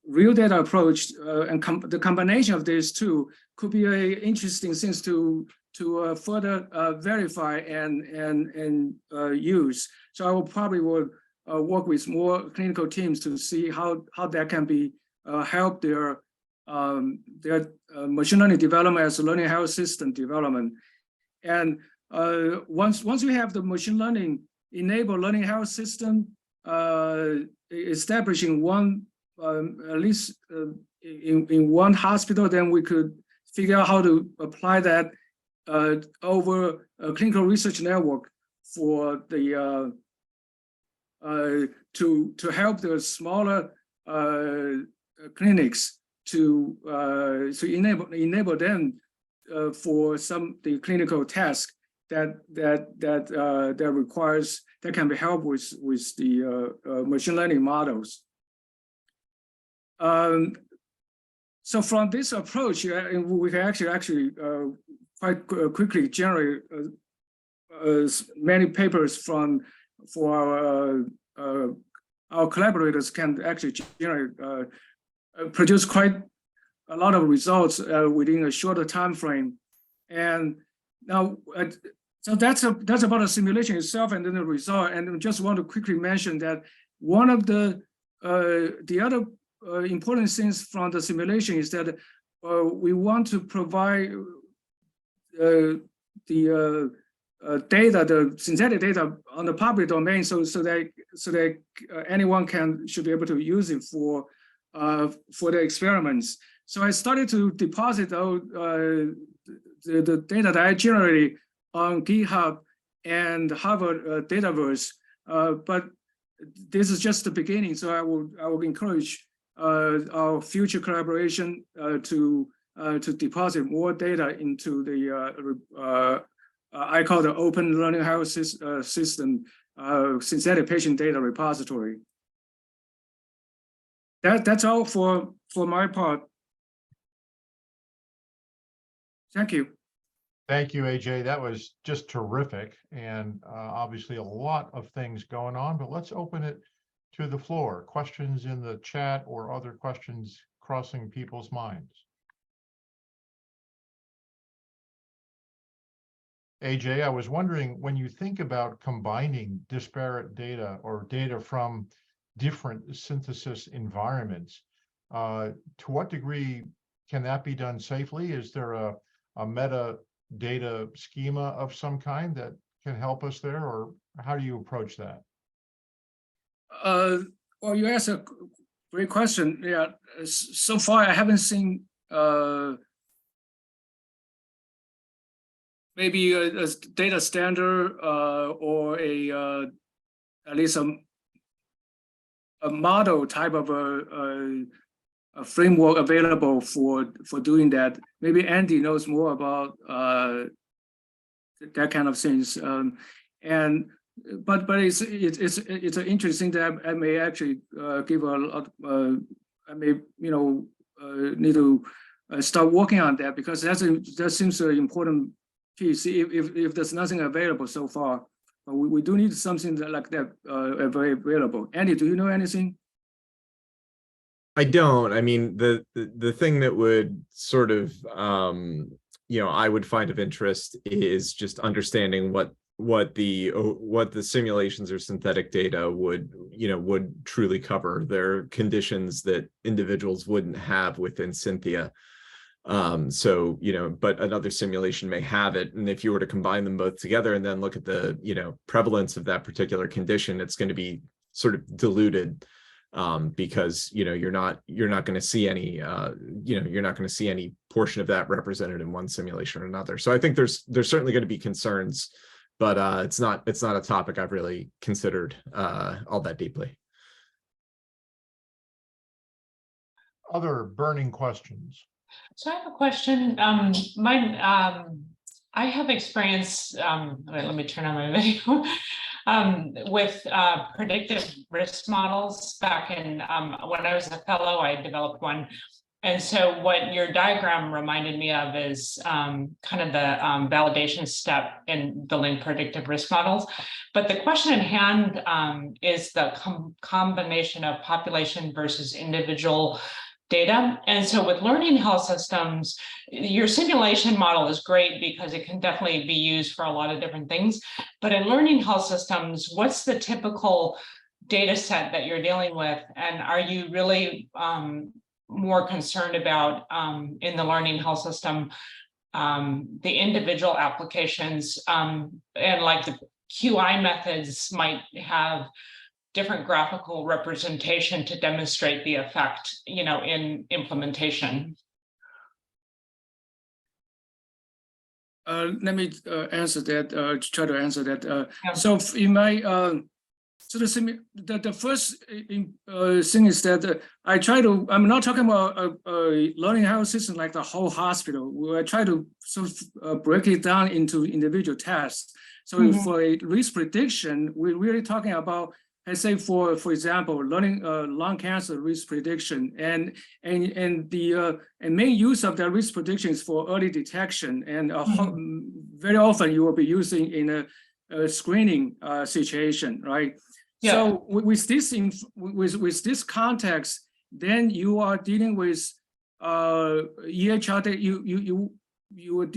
real data approach and the combination of these two could be an interesting things to further verify and use. So I will probably work with more clinical teams to see how that can be help their machine learning development as a learning health system development. And once we have the machine learning enabled learning health system establishing one at least in one hospital, then we could figure out how to apply that over a clinical research network for the to help the smaller clinics to enable them for the clinical task that requires that can be helped with the machine learning models. So from this approach, we can actually quite quickly generate many papers for our collaborators can actually generate produce quite a lot of results within a shorter time frame, And now, so that's about the simulation itself and then the result. And I just want to quickly mention that one of the other important things from the simulation is that we want to provide the data, the synthetic data on the public domain, so that anyone should be able to use it for the experiments. So I started to deposit the data that I generated on GitHub and Harvard Dataverse, but this is just the beginning. So I will encourage our future collaboration to deposit more data into the I call the Open Learning Health System synthetic patient data repository. That's all for my part. Thank you. Thank you, AJ. That was just terrific. And obviously a lot of things going on, but let's open it to the floor. Questions in the chat or other questions crossing people's minds? AJ, I was wondering, when you think about combining disparate data or data from different synthesis environments, to what degree can that be done safely? Is there a metadata schema of some kind that can help us there, or how do you approach that? Well, you asked a great question. Yeah, so far I haven't seen maybe a data standard or at least a model type of a framework available for doing that. Maybe Andy knows more about that kind of things. But it's an interesting that I may actually give I may need to start working on that, because that seems an important piece. If there's nothing available so far, we do need something like that available. Andy, do you know anything? I don't. I mean, the thing that would sort of I would find of interest is just understanding what the simulations or synthetic data would truly cover. There are conditions that individuals wouldn't have within Synthea. So, but another simulation may have it. And if you were to combine them both together and then look at the, prevalence of that particular condition, it's going to be sort of diluted, because, you're not going to see any, you're not going to see any portion of that represented in one simulation or another. So I think there's certainly going to be concerns, but it's not a topic I've really considered all that deeply. Other burning questions? So I have a question. I have experience, let me turn on my video, with predictive risk models. Back in when I was a fellow, I developed one. And so what your diagram reminded me of is kind of the validation step in building predictive risk models. But the question at hand is the combination of population versus individual data. And so with learning health systems, your simulation model is great because it can definitely be used for a lot of different things. But in learning health systems, what's the typical data set that you're dealing with? And are you really more concerned about in the learning health system, the individual applications, and like the QI methods might have different graphical representation to demonstrate the effect, in implementation? Let me answer that. Try to answer that. Yeah. So in my the first thing is that I'm not talking about a learning health system like the whole hospital. I try to sort of break it down into individual tests. So for a risk prediction, we're really talking about, let's say, for example, learning lung cancer risk prediction, and the main use of that risk prediction is for early detection, and very often you will be using in a screening situation, right? Yeah. So with this context, then you are dealing with EHR data.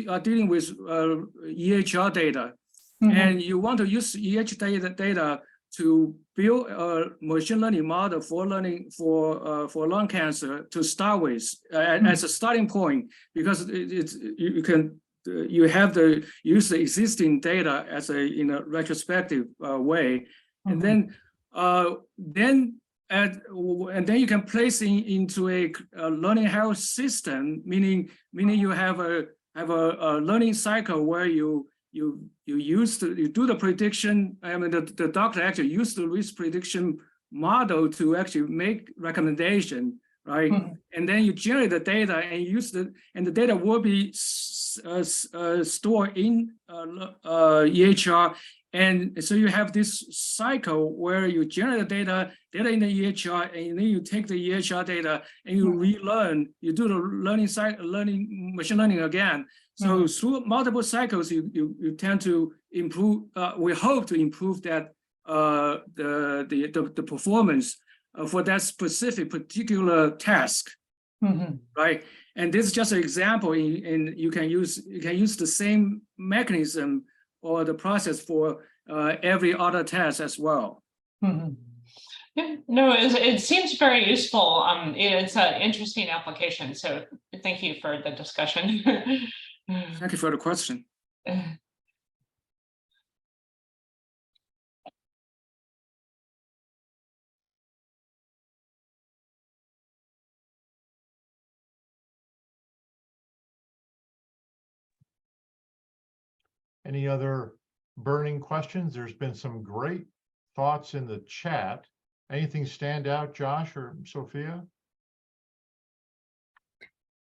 are dealing with EHR data, Mhm. and you want to use EHR data to build a machine learning model for learning for lung cancer to start with as a starting point, because you have to use the existing data as in a retrospective way, and then you can place into a learning health system, meaning you have a learning cycle where you do the prediction. I mean, the doctor actually use the risk prediction model to actually make recommendation, right? And then you generate the data and and the data will be stored in EHR. And so you have this cycle where you generate the data in the EHR, and then you take the EHR data and you relearn, you do the machine learning again. So through multiple cycles, you tend to improve. We hope to improve that the performance for that specific particular task, right? And this is just an example. And you can use the same mechanism or the process for every other task as well. Yeah, no, it seems very useful. It's an interesting application. So thank you for the discussion. Thank you for the question. Any other burning questions? There's been some great thoughts in the chat. Anything stand out, Josh or Sophia?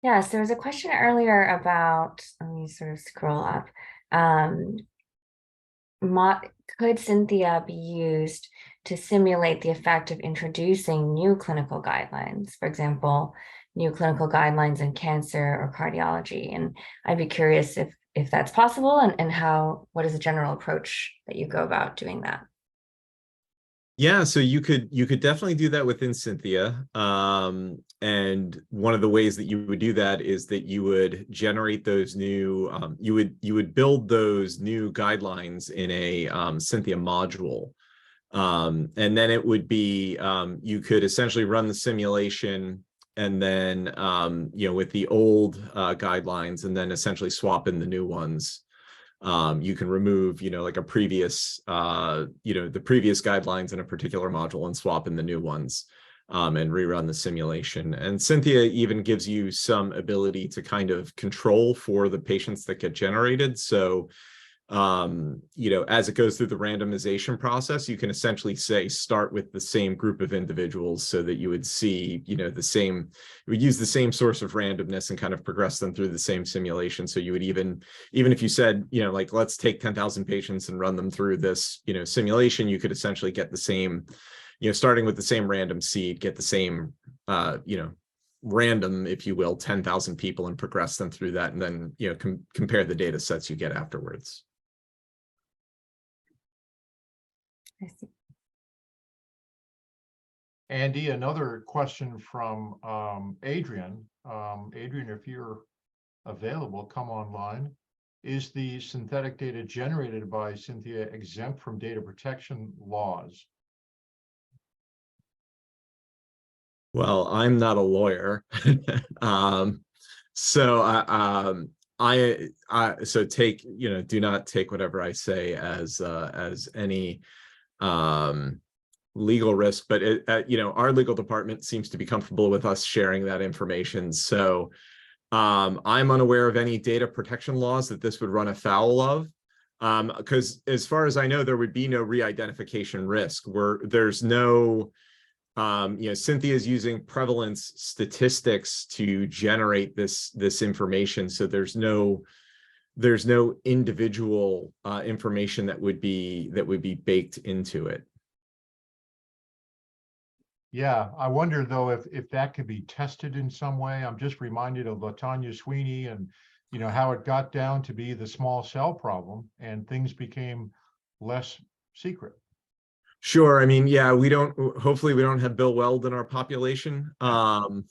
Yes, there was a question earlier about, let me sort of scroll up. Could Synthea be used to simulate the effect of introducing new clinical guidelines, for example, new clinical guidelines in cancer or cardiology? And I'd be curious if that's possible, and what is the general approach that you go about doing that? Yeah, so you could definitely do that within Synthea. And one of the ways that you would do that is that you would generate those new, you would build those new guidelines in a Synthea module. And then it would be, you could essentially run the simulation and then, with the old guidelines, and then essentially swap in the new ones. You can remove, like a previous, the previous guidelines in a particular module and swap in the new ones, and rerun the simulation. And Synthea even gives you some ability to kind of control for the patients that get generated. So, as it goes through the randomization process, you can essentially say, start with the same group of individuals so that you would see, you would use the same source of randomness and kind of progress them through the same simulation. So you would even if you said, like, let's take 10,000 patients and run them through this, simulation, you could essentially get the same, starting with the same random seed, get the same, random, if you will, 10,000 people and progress them through that. And then, compare the data sets you get afterwards. I see. Andy, another question from Adrian. Adrian, if you're available, come online. Is the synthetic data generated by Synthea exempt from data protection laws? Well, I'm not a lawyer. So take, do not take whatever I say as any legal risk, but our legal department seems to be comfortable with us sharing that information. So I'm unaware of any data protection laws that this would run afoul of, because as far as I know, there would be no re-identification risk where there's no, Synthea is using prevalence statistics to generate this information. So there's no individual information that would be baked into it. Yeah, I wonder though if that could be tested in some way. I'm just reminded of LaTanya Sweeney and how it got down to be the small cell problem and things became less secret. Sure. I mean, yeah, hopefully we don't have Bill Weld in our population. And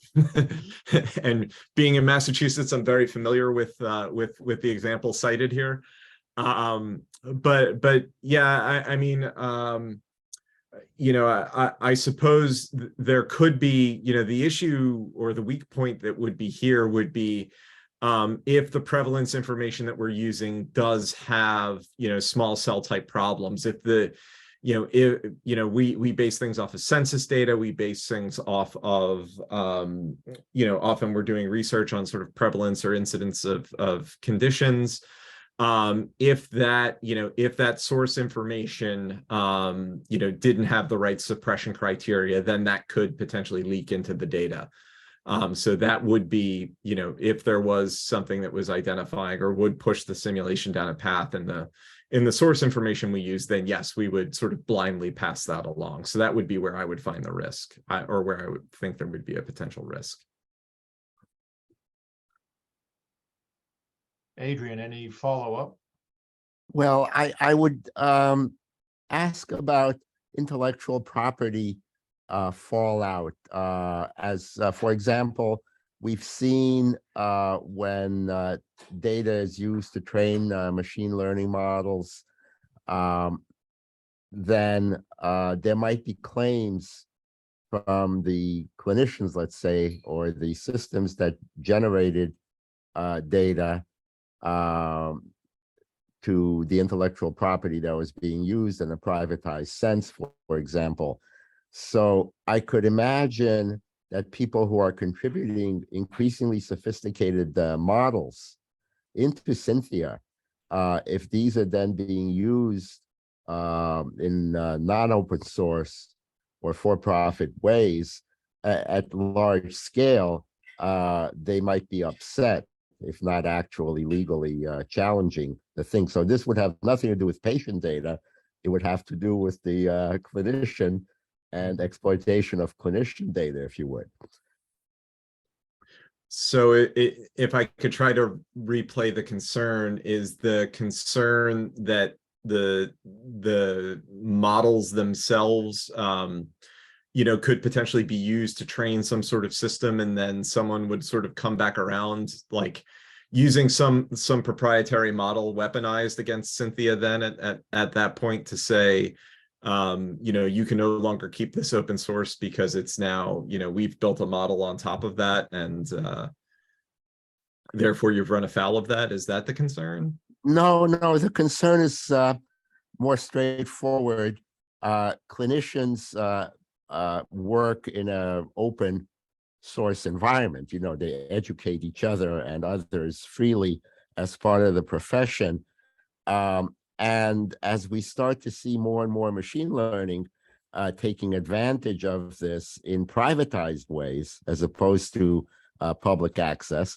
being in Massachusetts, I'm very familiar with the example cited here. But yeah, I mean, I suppose there could be, the issue or the weak point that would be here would be if the prevalence information that we're using does have, small cell type problems. If we base things off of census data, we base things off of, often we're doing research on sort of prevalence or incidence of conditions. If that source information, didn't have the right suppression criteria, then that could potentially leak into the data. So that would be, if there was something that was identifying or would push the simulation down a path in the source information we use, then yes, we would sort of blindly pass that along. So that would be where I would find the risk, or where I would think there would be a potential risk. Adrian, any follow-up? Well, I would ask about intellectual property fallout. As for example, we've seen when data is used to train machine learning models, then there might be claims from the clinicians, let's say, or the systems that generated data to the intellectual property that was being used in a privatized sense, for example. So I could imagine that people who are contributing increasingly sophisticated models into Synthea, if these are then being used in non-open source or for-profit ways at large scale, they might be upset, if not actually legally challenging the thing. So this would have nothing to do with patient data. It would have to do with the clinician and exploitation of clinician data, if you would. So if I could try to replay the concern, is the concern that the models themselves could potentially be used to train some sort of system, and then someone would sort of come back around, like using some proprietary model weaponized against Synthea then at that point to say, you can no longer keep this open source because it's now, we've built a model on top of that, and therefore you've run afoul of that. Is that the concern? No, the concern is more straightforward. Clinicians work in an open source environment. They educate each other and others freely as part of the profession. And as we start to see more and more machine learning taking advantage of this in privatized ways, as opposed to public access,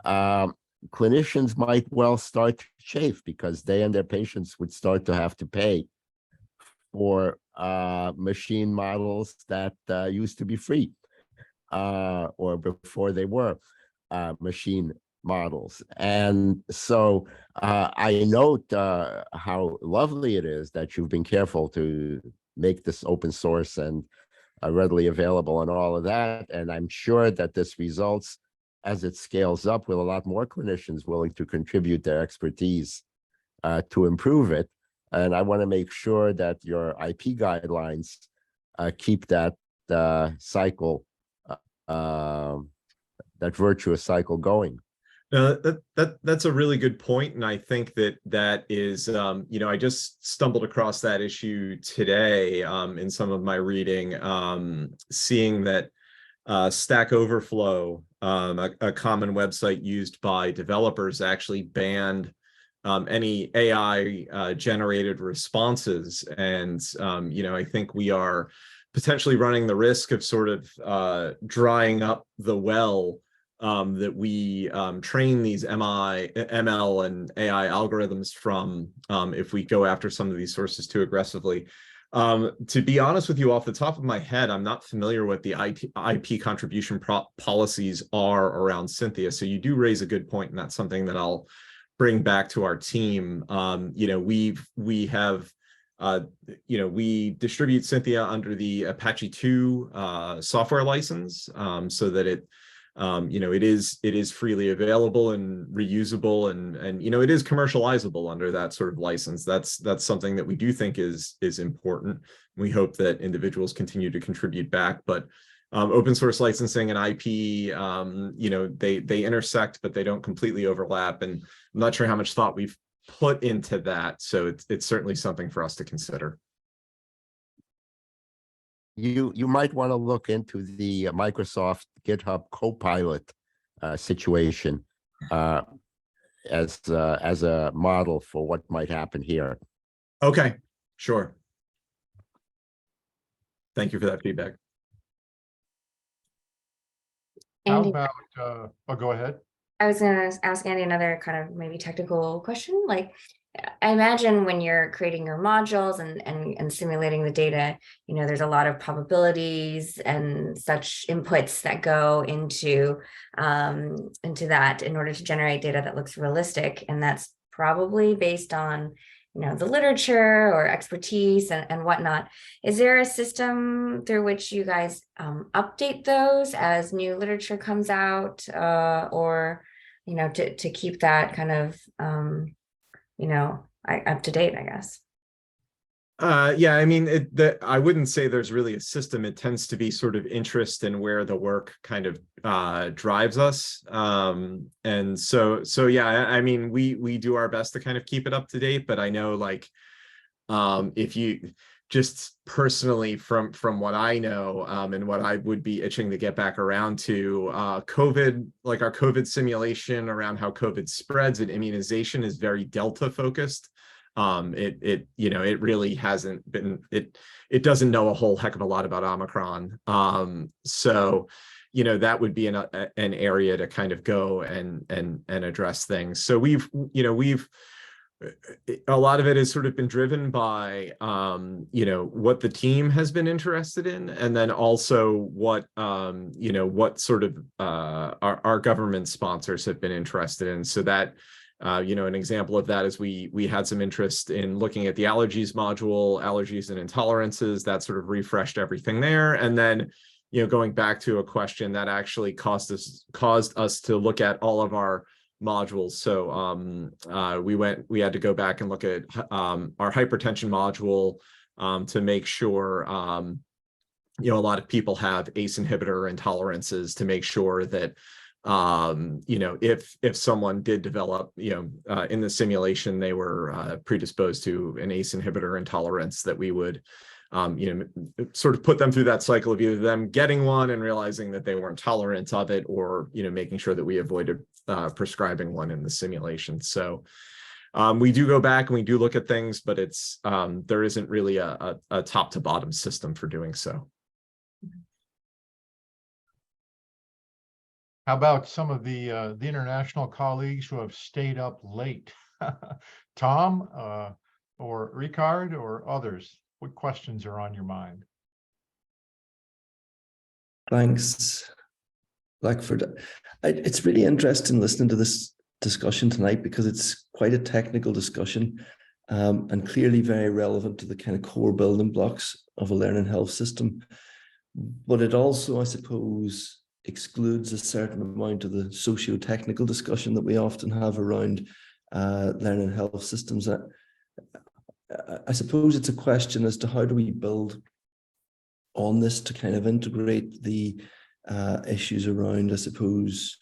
clinicians might well start to chafe, because they and their patients would start to have to pay for machine models that used to be free, or before they were machine models. And so I note how lovely it is that you've been careful to make this open source and readily available and all of that. And I'm sure that this results, as it scales up, with a lot more clinicians willing to contribute their expertise to improve it. And I want to make sure that your IP guidelines keep that cycle, that virtuous cycle going. That's a really good point, and I think that is, I just stumbled across that issue today in some of my reading, seeing that Stack Overflow, a common website used by developers, actually banned any AI generated responses, and I think we are potentially running the risk of sort of drying up the well that we train these ML and AI algorithms from, if we go after some of these sources too aggressively. To be honest with you, off the top of my head, I'm not familiar what the IP contribution policies are around Synthea. So you do raise a good point, and that's something that I'll bring back to our team. We have we distribute Synthea under the Apache 2 software license, so that it is freely available and reusable, and it is commercializable under that sort of license. That's something that we do think is important. We hope that individuals continue to contribute back, but open source licensing and IP, they intersect, but they don't completely overlap. And I'm not sure how much thought we've put into that. So it's certainly something for us to consider. You might want to look into the Microsoft GitHub Copilot situation as a model for what might happen here. Okay, sure. Thank you for that feedback. How Andy, about, go ahead. I was going to ask Andy another kind of maybe technical question. Like, I imagine when you're creating your modules and simulating the data, there's a lot of probabilities and such inputs that go into that in order to generate data that looks realistic. And that's probably based on, the literature or expertise and whatnot. Is there a system through which you guys update those as new literature comes out, or, to keep that kind of, up to date, I guess? Yeah, I mean, I wouldn't say there's really a system. It tends to be sort of interest in where the work kind of drives us. And so yeah, I mean, we do our best to kind of keep it up to date, but I know, like, if you just personally from what I know, and what I would be itching to get back around to, COVID, like our COVID simulation around how COVID spreads and immunization is very Delta focused. It really hasn't been, it doesn't know a whole heck of a lot about Omicron. So, that would be an area to kind of go and address things. So we've a lot of it has sort of been driven by, what the team has been interested in, and then also what sort of our government sponsors have been interested in. So that, an example of that is we had some interest in looking at the allergies module, allergies and intolerances. That sort of refreshed everything there. And then, going back to a question that actually caused us to look at all of our modules. So we had to go back and look at our hypertension module to make sure a lot of people have ACE inhibitor intolerances, to make sure that if someone did develop, in the simulation, they were predisposed to an ACE inhibitor intolerance, that we would, sort of put them through that cycle of either them getting one and realizing that they weren't tolerant of it, or, making sure that we avoided prescribing one in the simulation. So we do go back and we do look at things, but it's there isn't really a top to bottom system for doing so. How about some of the international colleagues who have stayed up late? Tom, or Ricard, or others? What questions are on your mind? Thanks, Blackford. It's really interesting listening to this discussion tonight, because it's quite a technical discussion, and clearly very relevant to the kind of core building blocks of a learning health system. But it also, I suppose, excludes a certain amount of the socio-technical discussion that we often have around learning health systems. I suppose it's a question as to how do we build on this to kind of integrate the issues around, I suppose,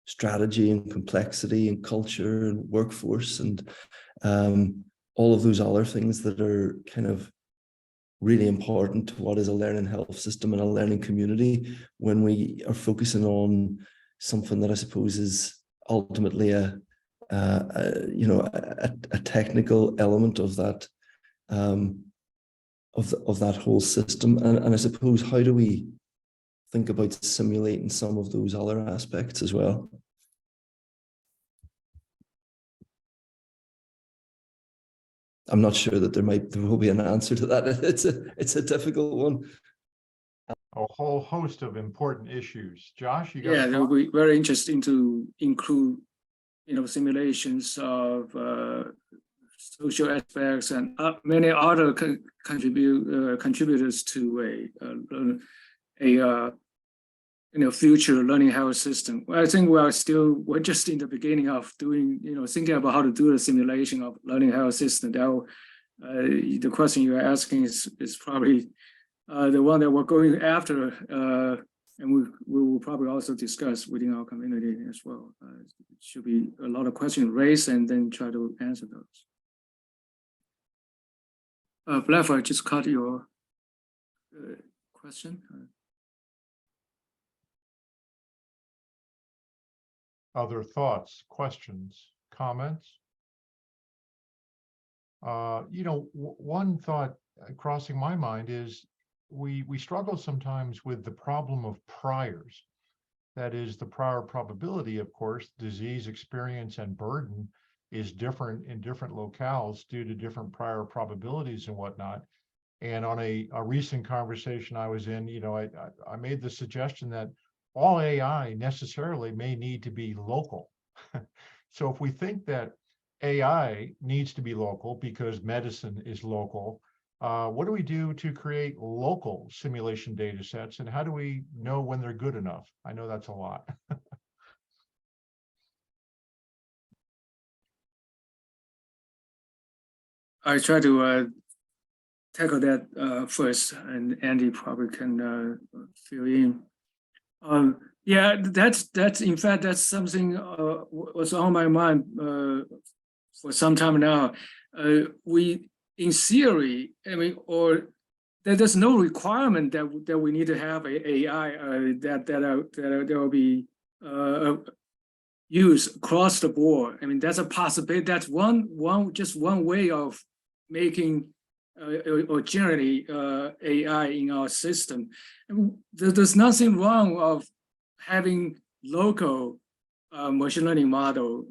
strategy and complexity and culture and workforce and all of those other things that are kind of really important to what is a learning health system and a learning community, when we are focusing on something that I suppose is ultimately a technical element of that of that whole system. And I suppose, how do we think about simulating some of those other aspects as well? I'm not sure that there will be an answer to that. It's a difficult one. A whole host of important issues. Josh, you got Yeah, it will be very interesting to include, simulations of social aspects, and many other contributors to a future learning health system. I think we're just in the beginning of doing, thinking about how to do the simulation of learning health system. That the question you're asking is probably the one that we're going after, and we will probably also discuss within our community as well. It should be a lot of questions raised and then try to answer those. Bradford, I just caught your question. Other thoughts, questions, comments? One thought crossing my mind is we struggle sometimes with the problem of priors. That is, the prior probability, of course, disease experience and burden is different in different locales due to different prior probabilities and whatnot. And on a recent conversation I was in, I made the suggestion that all AI necessarily may need to be local. So if we think that AI needs to be local because medicine is local, what do we do to create local simulation data sets, and how do we know when they're good enough? I know that's a lot. I try to tackle that first, and Andy probably can fill in. Yeah, that's in fact, that's something was on my mind for some time now. We, in theory, or there's no requirement that we need to have a AI that will be used across the board. That's a possibility. That's just one way of making or generating AI in our system. There's nothing wrong of having local machine learning model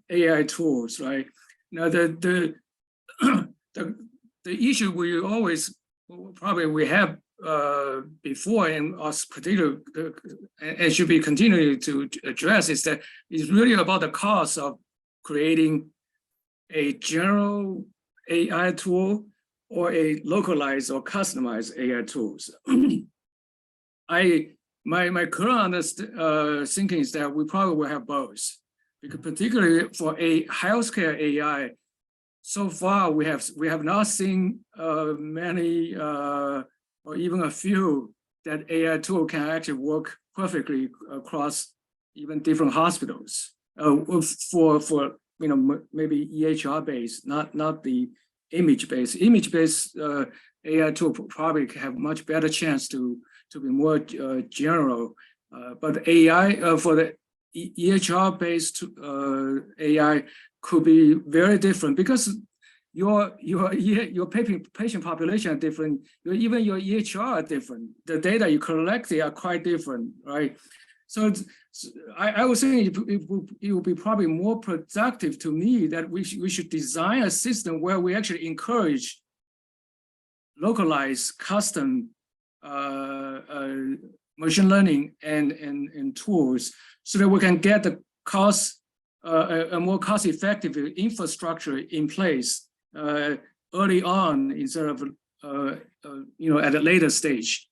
AI tools, right? Now the issue we always we have before, and us particular and should be continuing to address, is that it's really about the cost of creating a general AI tool or a localized or customized AI tools. My current thinking is that we probably will have both, because particularly for a healthcare AI, so far we have not seen many or even a few that AI tool can actually work perfectly across even different hospitals for maybe EHR based, not the image based. Image based AI tool probably have much better chance to be more general, but AI for the EHR based AI could be very different, because your patient population are different. Even your EHR are different. The data you collect, they are quite different, right? So I would say it would be probably more productive to me that we should design a system where we actually encourage localized, custom machine learning and tools, so that we can get the a more cost-effective infrastructure in place early on, instead of at a later stage.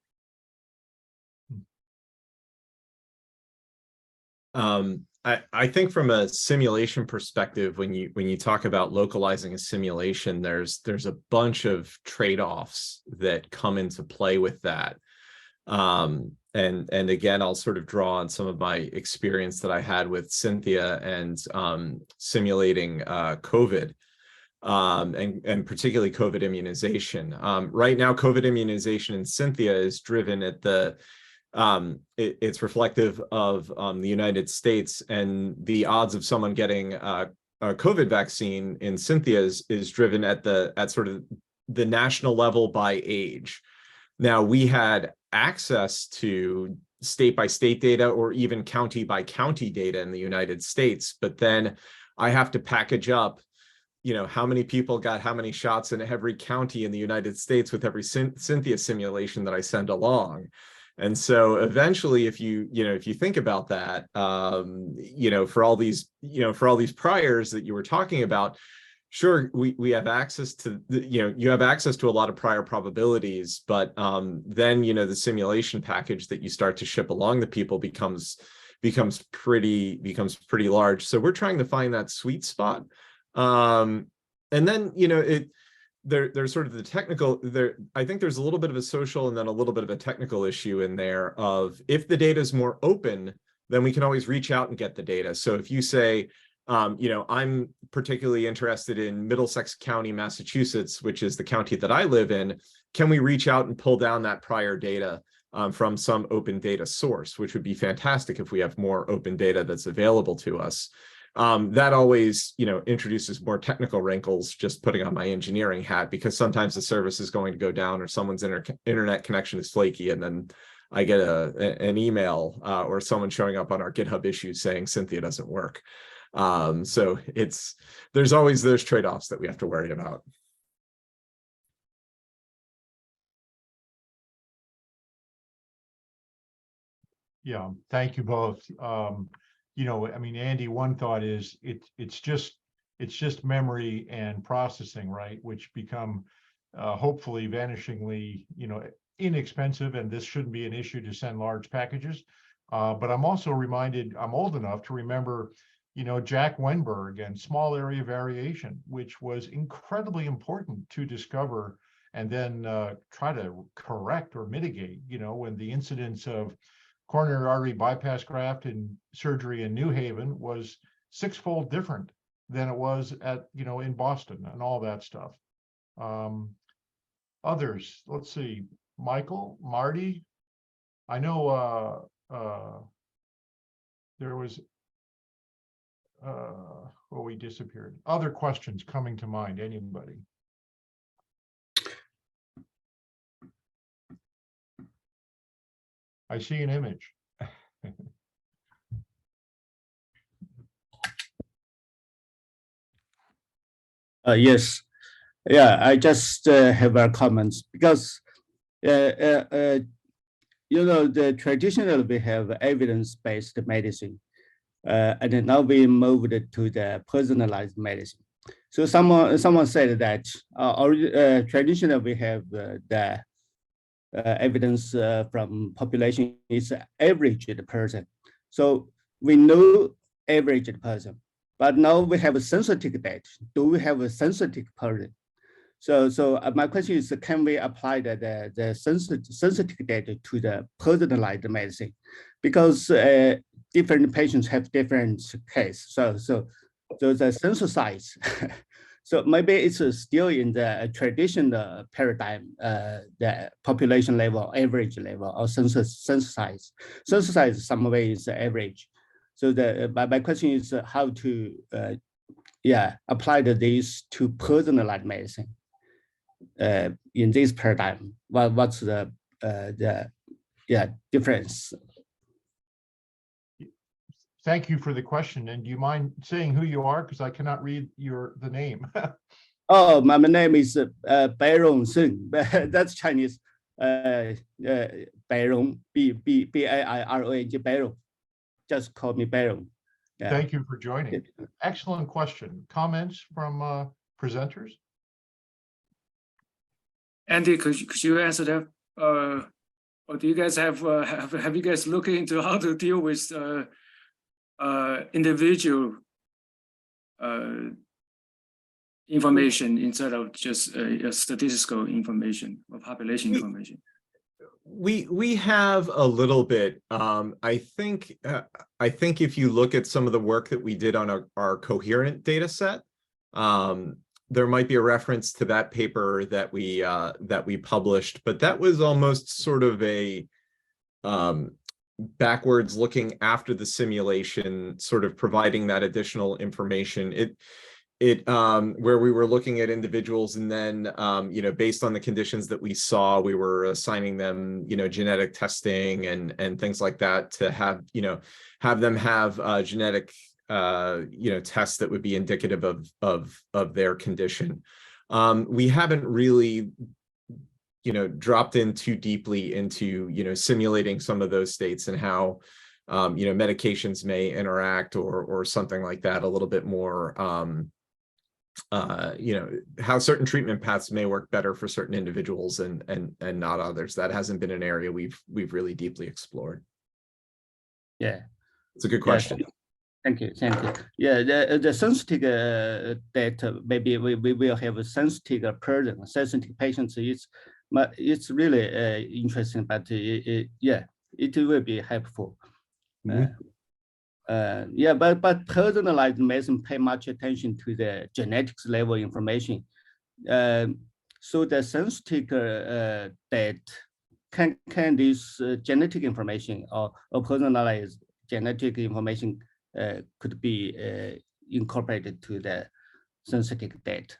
I think from a simulation perspective, when you talk about localizing a simulation, there's a bunch of trade-offs that come into play with that. And again, I'll sort of draw on some of my experience that I had with Synthea and simulating COVID, and particularly COVID immunization. Right now, COVID immunization in Synthea is driven at it's reflective of the United States, and the odds of someone getting a COVID vaccine in Synthea is driven at sort of the national level by age. Now, we had access to state by state data or even county by county data in the United States, but then I have to package up, how many people got how many shots in every county in the United States with every Synthea simulation that I send along. And so eventually, if you think about that, for all these priors that you were talking about, Sure, we have access to you have access to a lot of prior probabilities, but then the simulation package that you start to ship along to people becomes pretty large. So we're trying to find that sweet spot. And then there's sort of the technical I think there's a little bit of a social and then a little bit of a technical issue in there of, if the data is more open, then we can always reach out and get the data. So if you say, I'm particularly interested in Middlesex County, Massachusetts, which is the county that I live in, can we reach out and pull down that prior data from some open data source, which would be fantastic if we have more open data that's available to us. That always, introduces more technical wrinkles, just putting on my engineering hat, because sometimes the service is going to go down or someone's internet connection is flaky, and then I get an email or someone showing up on our GitHub issues saying Synthea doesn't work. So there's always those trade-offs that we have to worry about. Yeah, thank you both. I mean, Andy, one thought is it's just memory and processing, right? Which become hopefully vanishingly, inexpensive, and this shouldn't be an issue to send large packages. But I'm also reminded, I'm old enough to remember, Jack Wenberg and small area variation, which was incredibly important to discover and then try to correct or mitigate, when the incidence of coronary artery bypass graft and surgery in New Haven was sixfold different than it was in Boston and all that stuff. Others, let's see, Michael, Marty, I know there was, we disappeared. Other questions coming to mind, anybody? I see an image. Yes. Yeah, I just have a comments because the traditional we have evidence-based medicine, and then now we moved to the personalized medicine. So someone said that traditional we have the evidence from population is averaged person. So we know averaged person, but now we have a sensitive data. Do we have a sensitive person? So my question is, can we apply the sensitive data to the personalized medicine? Because different patients have different case. So the sample size. So maybe it's still in the traditional paradigm, the population level, average level, or census size. Census size some way is average. So my question is how to apply this to personalized medicine in this paradigm. What's the difference? Thank you for the question. And do you mind saying who you are? Because I cannot read the name. Oh, my name is Bairong Sung. That's Chinese. Bairong, B-A-I-R-O-N-G, Bairong. Just call me Bairong. Yeah. Thank you for joining. Excellent question. Comments from presenters? Andy, could you answer that? Or do you guys have you guys looked into how to deal with individual information instead of just statistical information or population information? We have a little bit. I think if you look at some of the work that we did on our coherent data set, there might be a reference to that paper that we published, but that was almost sort of a backwards looking after the simulation, sort of providing that additional information. Where we were looking at individuals, and then based on the conditions that we saw, we were assigning them genetic testing and things like that to have them have genetic tests that would be indicative of their condition. We haven't really dropped in too deeply into simulating some of those states and how medications may interact or something like that a little bit more how certain treatment paths may work better for certain individuals and not others. That hasn't been an area we've really deeply explored. Yeah, it's a good yes. question. Thank you, thank you. Yeah, the sensitive data, maybe we will have a sensitive person, sensitive patients. It's really interesting, but yeah, it will be helpful. Yeah, but personalized medicine pay much attention to the genetics level information. So the sensitive data can this genetic information or personalized genetic information could be incorporated to the sensitive data.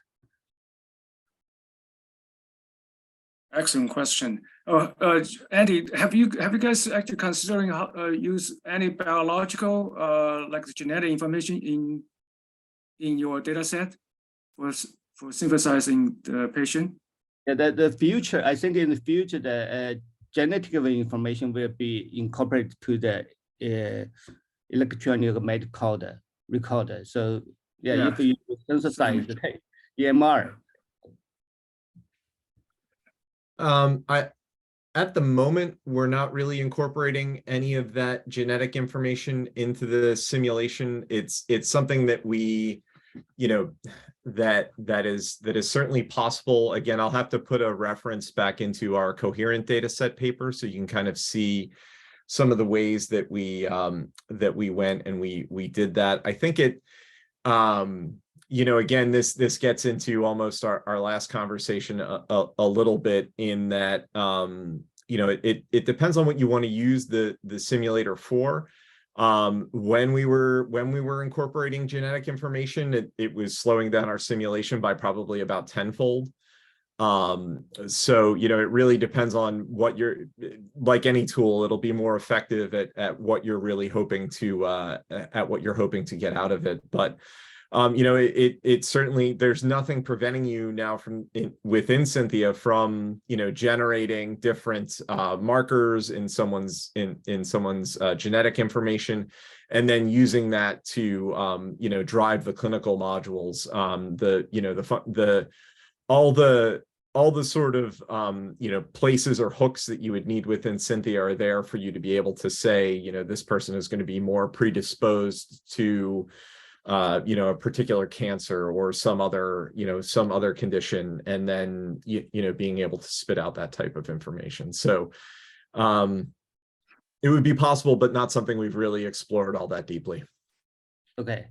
Excellent question. Andy, have you guys actually considering how use any biological like the genetic information in your data set for synthesizing the patient? Yeah, the future, I think in the future, the genetic information will be incorporated to the electronic medical recorder. So yeah, if you synthesize the EMR. At the moment, we're not really incorporating any of that genetic information into the simulation. It's something that we, that is certainly possible. Again, I'll have to put a reference back into our coherent data set paper so you can kind of see some of the ways that we went and we did that. I think it, again, this gets into almost our last conversation a little bit in that, it depends on what you want to use the simulator for. When we were incorporating genetic information, it was slowing down our simulation by probably about tenfold. So, it really depends on what you're, like any tool, it'll be more effective at what you're really hoping to, get out of it. But, it certainly, there's nothing preventing you now from within Synthea from, generating different, markers in someone's genetic information, and then using that to, drive the clinical modules, all the sort of, places or hooks that you would need within Synthea are there for you to be able to say, this person is going to be more predisposed to, a particular cancer or some other condition, and then, being able to spit out that type of information. So, it would be possible, but not something we've really explored all that deeply. Okay.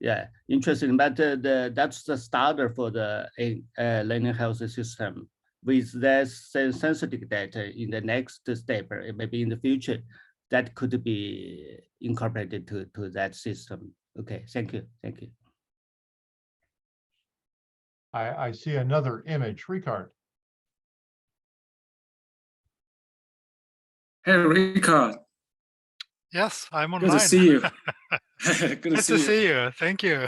Yeah, interesting. But that's the starter for the learning health system. With that sensitive data in the next step, maybe in the future, that could be incorporated to that system. Okay, thank you. Thank you. I see another image. Ricard. Hey, Ricard. Yes, I'm online. Good to see you. Good to see you. Thank you.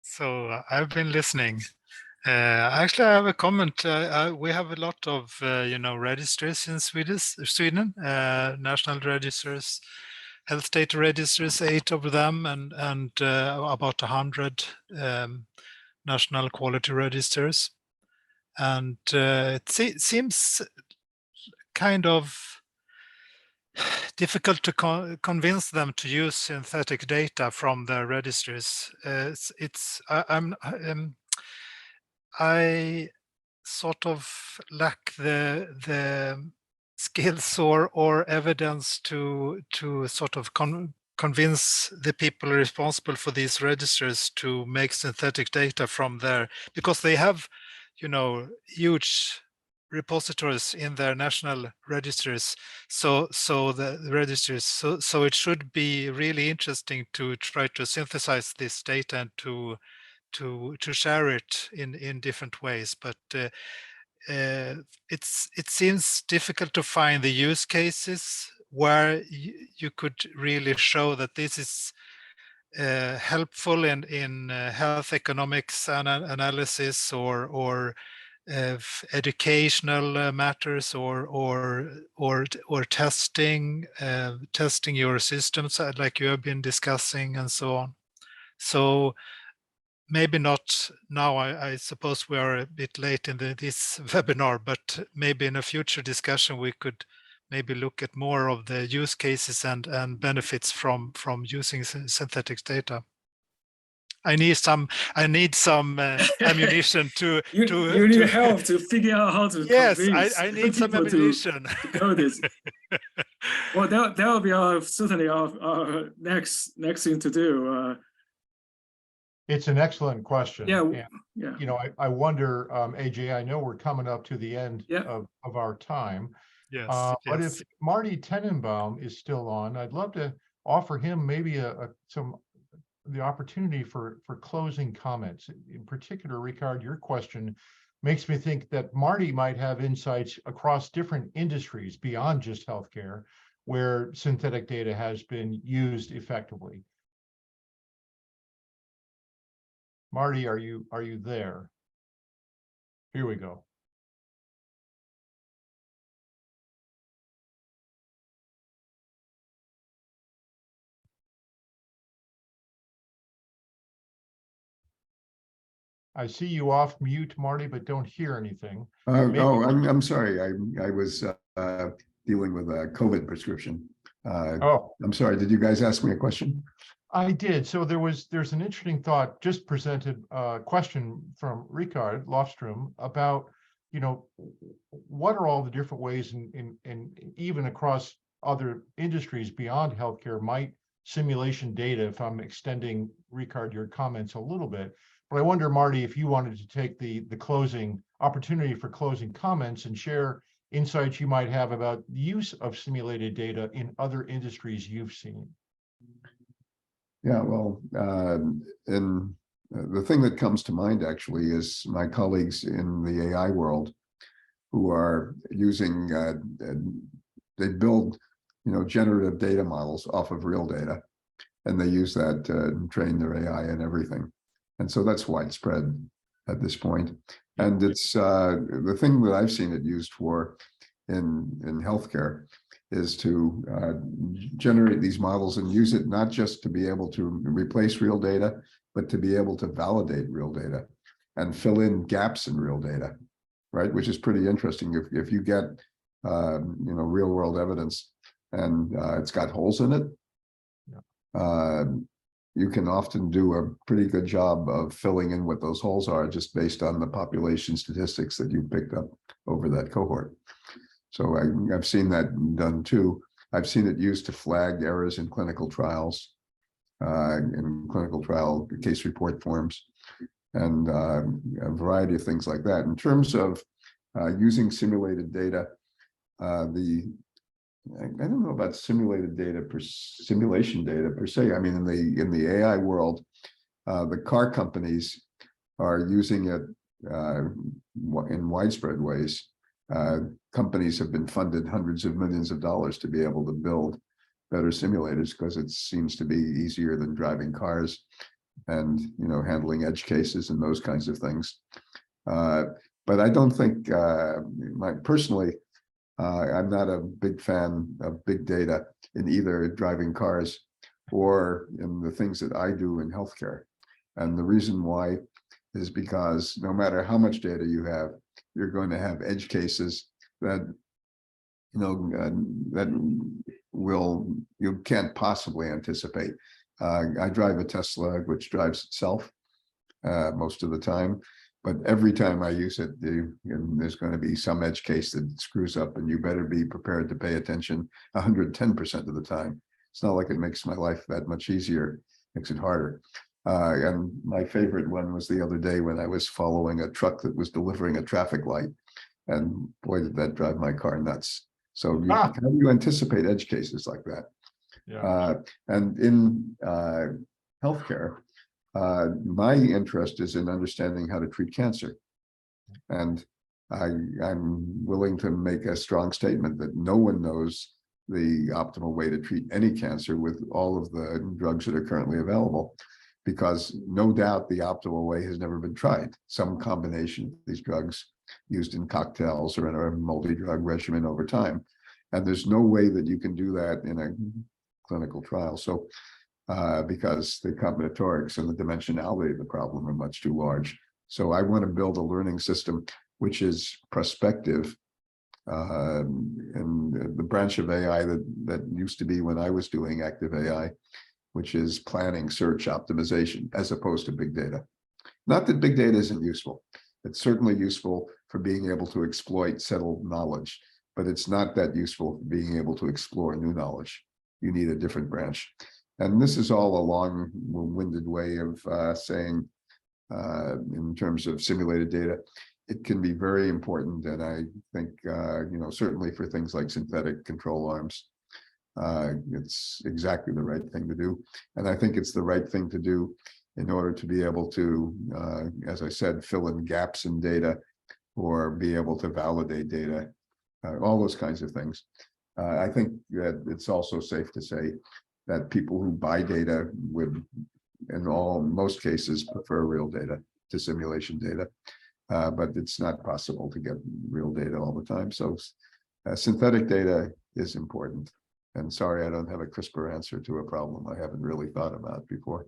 So I've been listening. Actually, I have a comment. We have a lot of registries in Sweden, national registers, health data registers, 8 of them, and about 100 national quality registers. And it seems kind of difficult to convince them to use synthetic data from the registries. I sort of lack the skills or evidence to sort of convince the people responsible for these registers to make synthetic data from there, because they have, huge repositories in their national registers. So the registries, so it should be really interesting to try to synthesize this data and to share it in different ways. But it seems difficult to find the use cases where you could really show that this is helpful in health economics analysis or educational matters or testing your systems like you have been discussing and so on. So maybe not now. I suppose we are a bit late in this webinar, but maybe in a future discussion we could maybe look at more of the use cases and benefits from using synthetic data. I need some ammunition to you need help to figure out how to yes, convince I need some people ammunition. to go this. Well, that will be certainly our next thing to do. It's an excellent question. Yeah, And, yeah. you know, I wonder, AJ, I know we're coming up to the end Yeah. of our time. Yes, But yes. if Marty Tenenbaum is still on, I'd love to offer him maybe the opportunity for closing comments. In particular, Ricard, your question makes me think that Marty might have insights across different industries beyond just healthcare, where synthetic data has been used effectively. Marty, are you there? Here we go. I see you off mute, Marty, but don't hear anything. Maybe- I'm sorry. I was dealing with a COVID prescription. I'm sorry. Did you guys ask me a question? I did. So there's an interesting thought just presented, question from Ricard Lofstrom about, you know, what are all the different ways in even across other industries beyond healthcare might simulation data, if I'm extending, Ricard, your comments a little bit. But I wonder, Marty, if you wanted to take the closing opportunity for closing comments and share insights you might have about the use of simulated data in other industries you've seen. Yeah, well, and the thing that comes to mind actually is my colleagues in the AI world who are using, they build, you know, generative data models off of real data, and they use that to train their AI and everything. And so that's widespread at this point. And it's the thing that I've seen it used for in healthcare is to generate these models and use it not just to be able to replace real data, but to be able to validate real data and fill in gaps in real data, right? Which is pretty interesting. If you get you know, real world evidence and it's got holes in it, you can often do a pretty good job of filling in what those holes are just based on the population statistics that you picked up over that cohort. So I've seen that done too. I've seen it used to flag errors in clinical trials, in clinical trial case report forms, and a variety of things like that. In terms of using simulated data, I don't know about simulation data per se. I mean, in the AI world, the car companies are using it in widespread ways. Companies have been funded hundreds of millions of dollars to be able to build better simulators because it seems to be easier than driving cars and, you know, handling edge cases and those kinds of things. But I don't think, personally, I'm not a big fan of big data in either driving cars or in the things that I do in healthcare. And the reason why is because no matter how much data you have, you're going to have edge cases that, you know, that you can't possibly anticipate. I drive a Tesla, which drives itself most of the time. But every time I use it, there's going to be some edge case that screws up, and you better be prepared to pay attention 110% of the time. It's not like it makes my life that much easier, it makes it harder. And my favorite one was the other day when I was following a truck that was delivering a traffic light, and boy, did that drive my car nuts. So how do you anticipate edge cases like that? Yeah. And in healthcare, my interest is in understanding how to treat cancer. And I'm willing to make a strong statement that no one knows the optimal way to treat any cancer with all of the drugs that are currently available, because no doubt the optimal way has never been tried. Some combination of these drugs used in cocktails or in a multi-drug regimen over time. And there's no way that you can do that in a clinical trial. So because the combinatorics and the dimensionality of the problem are much too large. So I want to build a learning system which is prospective, and the branch of AI that used to be when I was doing active AI, which is planning, search, optimization, as opposed to big data. Not that big data isn't useful. It's certainly useful for being able to exploit settled knowledge, but it's not that useful for being able to explore new knowledge. You need a different branch. And this is all a long-winded way of saying, in terms of simulated data, it can be very important. And I think, certainly for things like synthetic control arms, it's exactly the right thing to do. And I think it's the right thing to do in order to be able to, as I said, fill in gaps in data or be able to validate data, all those kinds of things. I think that it's also safe to say that people who buy data would, in most cases, prefer real data to simulation data. But it's not possible to get real data all the time. So synthetic data is important. And sorry, I don't have a crisper answer to a problem I haven't really thought about before.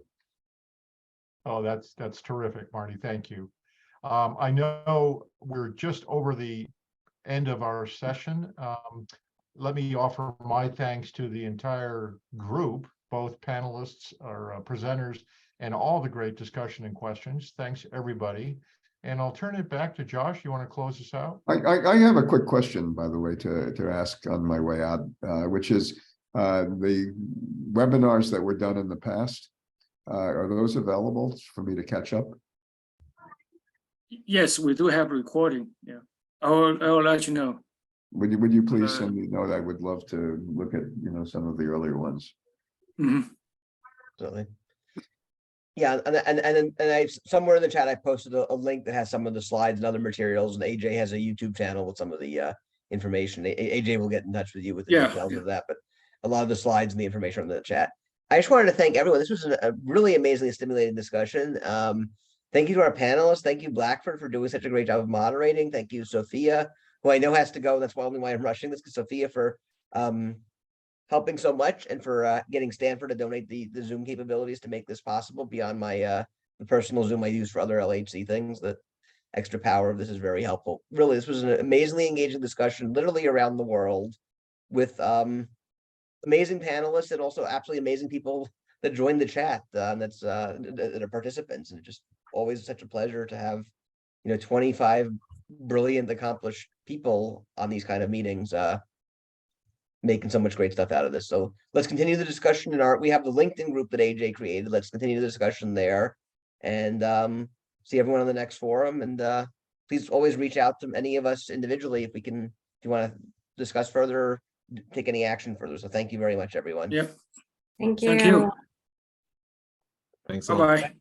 Oh, that's terrific, Marty. Thank you. I know we're just over the end of our session. Let me offer my thanks to the entire group, both panelists, our presenters, and all the great discussion and questions. Thanks, everybody. And I'll turn it back to Josh. You want to close us out? I have a quick question, by the way, to ask on my way out, which is the webinars that were done in the past, are those available for me to catch up? Yes, we do have recording. Yeah, I will let you know. Would you please send me a note? I would love to look at some of the earlier ones. Mhm. Absolutely. Yeah, and I somewhere in the chat I posted a link that has some of the slides and other materials, and AJ has a YouTube channel with some of the information. AJ will get in touch with you with the details of that, but a lot of the slides and the information on the chat. I just wanted to thank everyone. This was a really amazingly stimulating discussion. Thank you to our panelists. Thank you, Blackford, for doing such a great job of moderating. Thank you, Sophia, who I know has to go. That's only why I'm rushing this, because Sophia for helping so much and for getting Stanford to donate the Zoom capabilities to make this possible beyond my the personal Zoom I use for other LHC things. The extra power of this is very helpful. Really, this was an amazingly engaging discussion, literally around the world, with amazing panelists and also absolutely amazing people that joined the chat. That are participants, and just always such a pleasure to have 25 brilliant, accomplished people on these kind of meetings. Making so much great stuff out of this. So let's continue the discussion we have the LinkedIn group that AJ created. Let's continue the discussion there and see everyone on the next forum. And please always reach out to any of us individually if you want to discuss further, or take any action further. So thank you very much, everyone. Yep. Thank you. Thank you. Thanks a lot. Bye-bye.